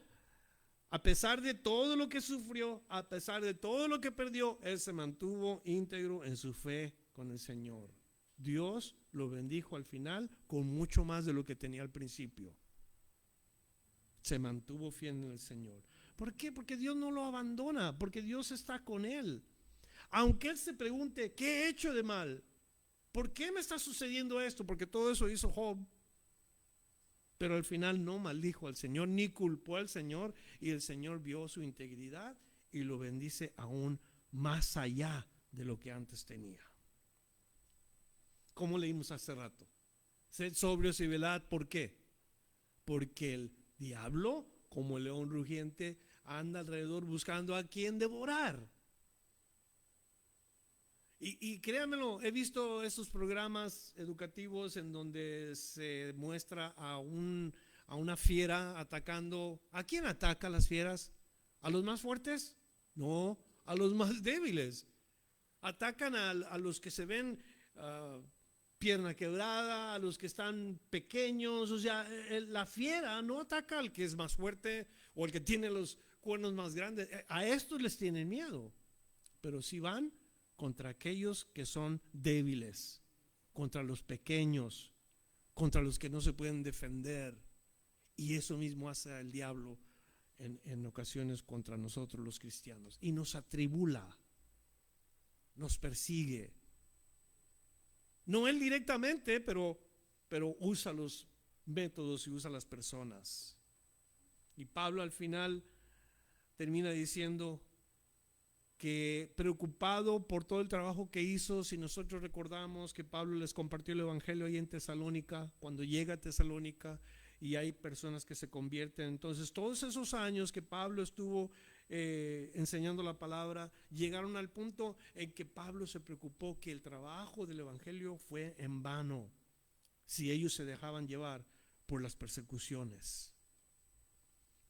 a pesar de todo lo que sufrió, a pesar de todo lo que perdió, él se mantuvo íntegro en su fe con el Señor. Dios lo bendijo al final con mucho más de lo que tenía al principio. Se mantuvo fiel en el Señor. ¿Por qué? Porque Dios no lo abandona, porque Dios está con él. Aunque él se pregunte, ¿qué he hecho de mal? ¿Por qué me está sucediendo esto? Porque todo eso hizo Job. Pero al final no maldijo al Señor, ni culpó al Señor, y el Señor vio su integridad y lo bendice aún más allá de lo que antes tenía. Como leímos hace rato, sed sobrios y velad. ¿Por qué? Porque el diablo, como el león rugiente, anda alrededor buscando a quien devorar. Y créanmelo, he visto estos programas educativos en donde se muestra a una fiera atacando. ¿A quién ataca a las fieras? ¿A los más fuertes? No, a los más débiles. Atacan a los que se ven pierna quebrada, a los que están pequeños. O sea, la fiera no ataca al que es más fuerte o al que tiene los cuernos más grandes. A estos les tienen miedo, pero si van contra aquellos que son débiles, contra los pequeños, contra los que no se pueden defender. Y eso mismo hace el diablo en ocasiones contra nosotros los cristianos. Y nos atribula, nos persigue. No él directamente, pero usa los métodos y usa las personas. Y Pablo al final termina diciendo que preocupado por todo el trabajo que hizo, si nosotros recordamos que Pablo les compartió el evangelio ahí en Tesalónica, cuando llega a Tesalónica y hay personas que se convierten, entonces todos esos años que Pablo estuvo enseñando la palabra, llegaron al punto en que Pablo se preocupó que el trabajo del evangelio fue en vano, si ellos se dejaban llevar por las persecuciones.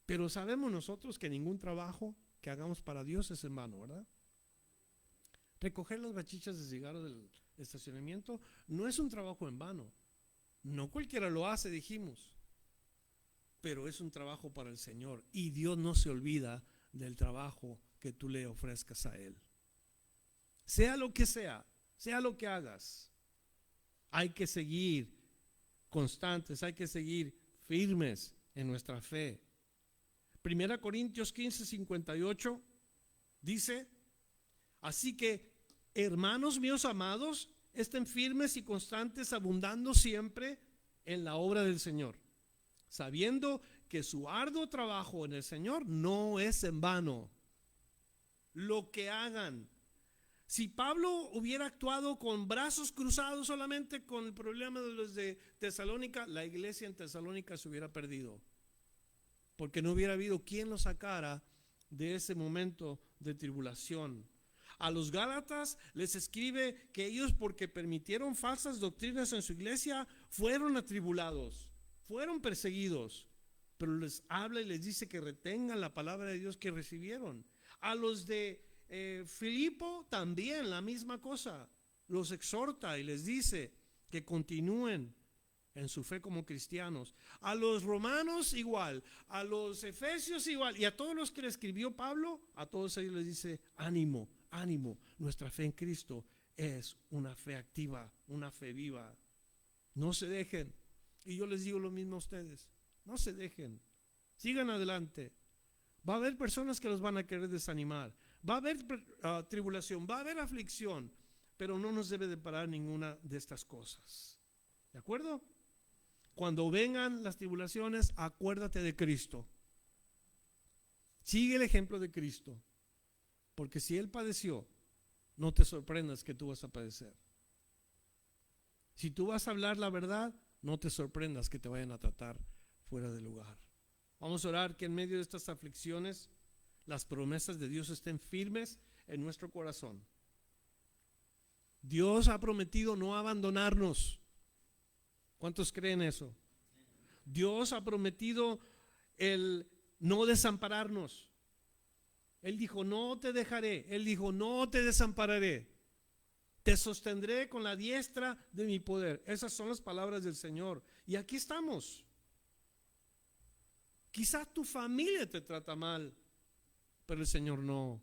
Pero sabemos nosotros que ningún trabajo que hagamos para Dios es en vano, ¿verdad? Recoger las bachichas de cigarros del estacionamiento no es un trabajo en vano. No cualquiera lo hace, dijimos, pero es un trabajo para el Señor y Dios no se olvida del trabajo que tú le ofrezcas a Él. Sea lo que sea lo que hagas, hay que seguir constantes, hay que seguir firmes en nuestra fe. 1 Corintios 15:58 dice: así que, hermanos míos amados, estén firmes y constantes, abundando siempre en la obra del Señor, sabiendo que su arduo trabajo en el Señor no es en vano. Lo que hagan. Si Pablo hubiera actuado con brazos cruzados solamente con el problema de los de Tesalónica, la iglesia en Tesalónica se hubiera perdido, porque no hubiera habido quien lo sacara de ese momento de tribulación. A los Gálatas les escribe que ellos, porque permitieron falsas doctrinas en su iglesia, fueron atribulados, fueron perseguidos, pero les habla y les dice que retengan la palabra de Dios que recibieron. A los de Filipo también la misma cosa, los exhorta y les dice que continúen en su fe como cristianos. A los romanos igual, a los efesios igual, y a todos los que le escribió Pablo, a todos ellos les dice: ánimo, ánimo, nuestra fe en Cristo es una fe activa, una fe viva. No se dejen. Y yo les digo lo mismo a ustedes: no se dejen, sigan adelante. Va a haber personas que los van a querer desanimar, va a haber tribulación, va a haber aflicción, pero no nos debe de parar ninguna de estas cosas. ¿De acuerdo? Cuando vengan las tribulaciones, acuérdate de Cristo. Sigue el ejemplo de Cristo, porque si Él padeció, no te sorprendas que tú vas a padecer. Si tú vas a hablar la verdad, no te sorprendas que te vayan a tratar fuera de lugar. Vamos a orar que en medio de estas aflicciones las promesas de Dios estén firmes en nuestro corazón. Dios ha prometido no abandonarnos. ¿Cuántos creen eso? Dios ha prometido el no desampararnos. Él dijo, no te dejaré. Él dijo, no te desampararé. Te sostendré con la diestra de mi poder. Esas son las palabras del Señor. Y aquí estamos. Quizás tu familia te trata mal, pero el Señor no.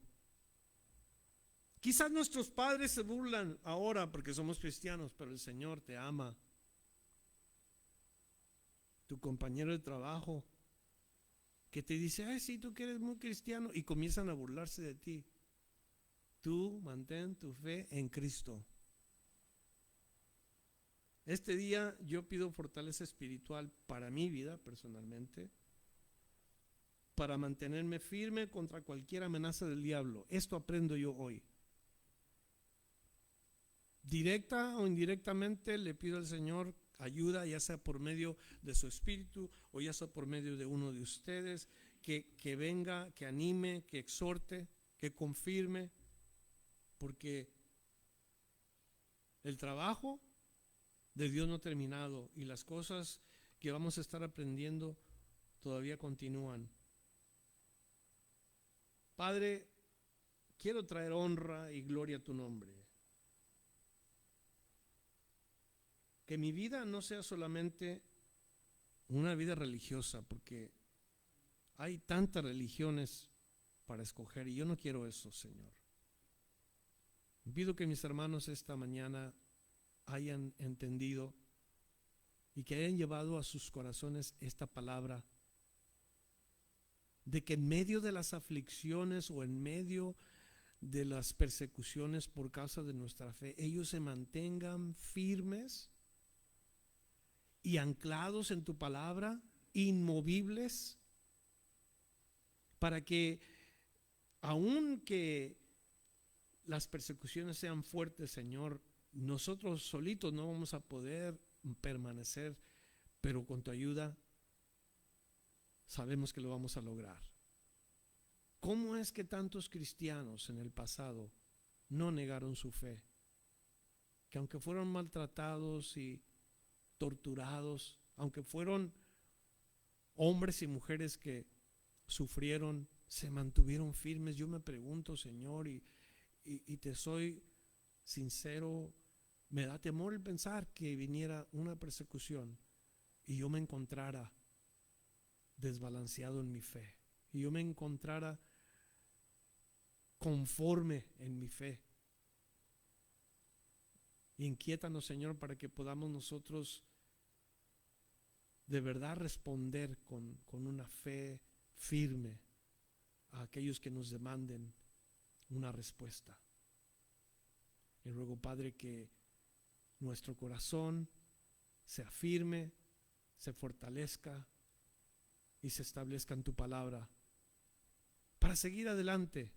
Quizás nuestros padres se burlan ahora porque somos cristianos, pero el Señor te ama. Tu compañero de trabajo que te dice, ay, sí, tú que eres muy cristiano, y comienzan a burlarse de ti. Tú mantén tu fe en Cristo. Este día yo pido fortaleza espiritual para mi vida personalmente, para mantenerme firme contra cualquier amenaza del diablo. Esto aprendo yo hoy. Directa o indirectamente le pido al Señor ayuda, ya sea por medio de su espíritu o ya sea por medio de uno de ustedes, que venga, que anime, que exhorte, que confirme, porque el trabajo de Dios no ha terminado y las cosas que vamos a estar aprendiendo todavía continúan. Padre, quiero traer honra y gloria a tu nombre. Que mi vida no sea solamente una vida religiosa, porque hay tantas religiones para escoger y yo no quiero eso, Señor. Pido que mis hermanos esta mañana hayan entendido y que hayan llevado a sus corazones esta palabra de que en medio de las aflicciones o en medio de las persecuciones por causa de nuestra fe, ellos se mantengan firmes y anclados en tu palabra, inmovibles, para que aunque las persecuciones sean fuertes, Señor, nosotros solitos no vamos a poder permanecer, pero con tu ayuda sabemos que lo vamos a lograr. ¿Cómo es que tantos cristianos en el pasado no negaron su fe? Que aunque fueron maltratados y torturados, aunque fueron hombres y mujeres que sufrieron, se mantuvieron firmes. Yo me pregunto, Señor, y te soy sincero, me da temor el pensar que viniera una persecución y yo me encontrara desbalanceado en mi fe, y yo me encontrara conforme en mi fe. Inquiétanos, Señor, para que podamos nosotros de verdad responder con una fe firme a aquellos que nos demanden una respuesta. Y ruego, Padre, que nuestro corazón se afirme, se fortalezca y se establezca en tu palabra para seguir adelante,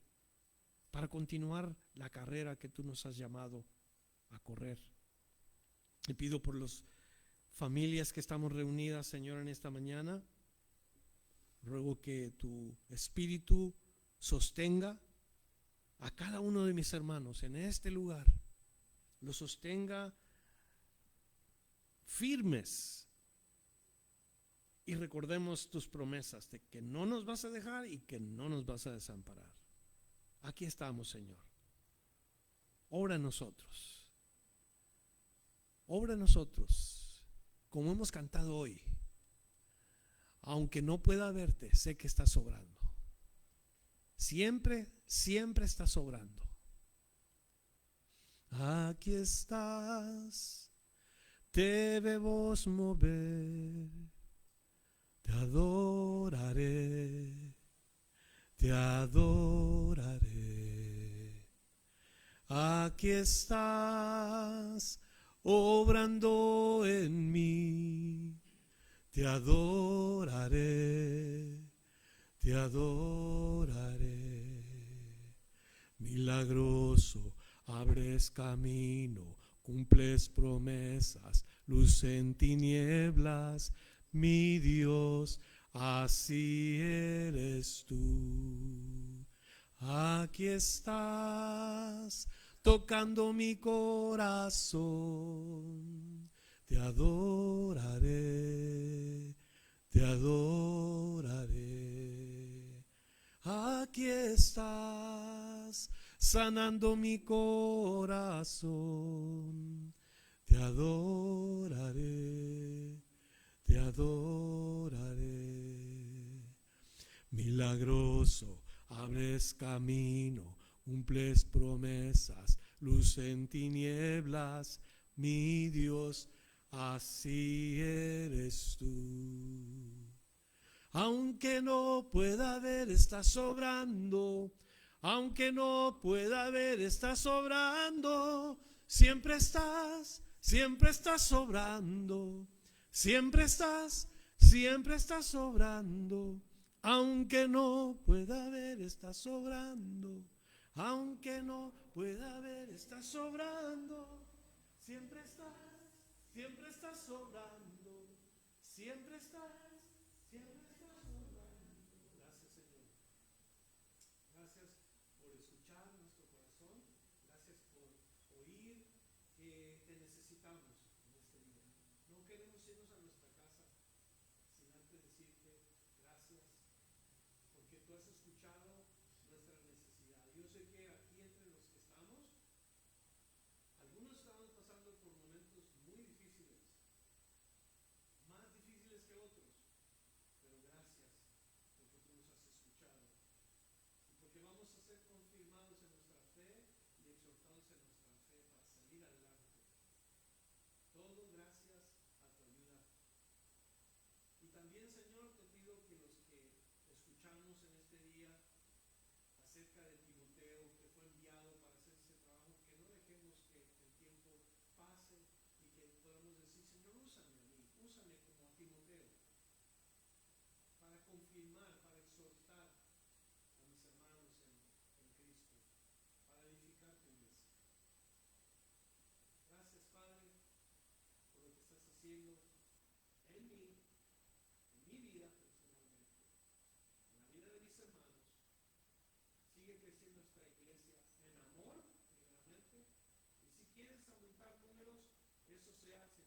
para continuar la carrera que tú nos has llamado a correr. Y pido por las familias que estamos reunidas, Señor, en esta mañana. Ruego que tu espíritu sostenga a cada uno de mis hermanos en este lugar, los sostenga firmes, y recordemos tus promesas de que no nos vas a dejar y que no nos vas a desamparar. Aquí estamos, Señor. Obra en nosotros. Obra en nosotros, como hemos cantado hoy. Aunque no pueda verte, sé que estás obrando. Siempre, siempre estás obrando. Aquí estás, te debemos mover, te adoraré, te adoraré. Aquí estás, obrando en mí, te adoraré, te adoraré. Milagroso, abres camino, cumples promesas, luz en tinieblas, mi Dios, así eres tú. Aquí estás, tocando mi corazón, te adoraré, te adoraré. Aquí estás, sanando mi corazón, te adoraré, te adoraré. Milagroso, abres camino, cumples promesas, luz en tinieblas, mi Dios, así eres tú. Aunque no pueda ver, estás sobrando. Aunque no pueda ver, estás sobrando. Siempre estás sobrando. Siempre estás sobrando. Aunque no pueda ver, estás sobrando. Aunque no pueda ver, estás sobrando. Siempre estás sobrando. Siempre estás sobrando. Gracias, Señor. Gracias por escuchar nuestro corazón. Gracias por oír que te necesitamos en este día. No queremos irnos a nuestra casa sin antes decirte gracias porque tú has escuchado nuestra necesidad. Yo sé que aquí entre los que estamos, algunos estamos pasando por momentos muy difíciles, más difíciles que otros, pero gracias porque tú nos has escuchado y porque vamos a ser confirmados en nuestra fe y exhortados en nuestra fe para salir adelante. Todo gracias a tu ayuda. Y también, Señor, te pido que los que escuchamos en este día acerca de Timoteo, que fue enviado para hacer ese trabajo, que no dejemos que el tiempo pase y que podamos decir, Señor, úsame a mí, úsame como a Timoteo, para confirmar, para exhortar a mis hermanos en Cristo, para edificar tu iglesia. Gracias, Padre, por lo que estás haciendo en mí, en mi vida personalmente, en la vida de mis hermanos. Sigue creciendo nuestra iglesia en amor, primeramente, y si quieres aumentar números, eso se hace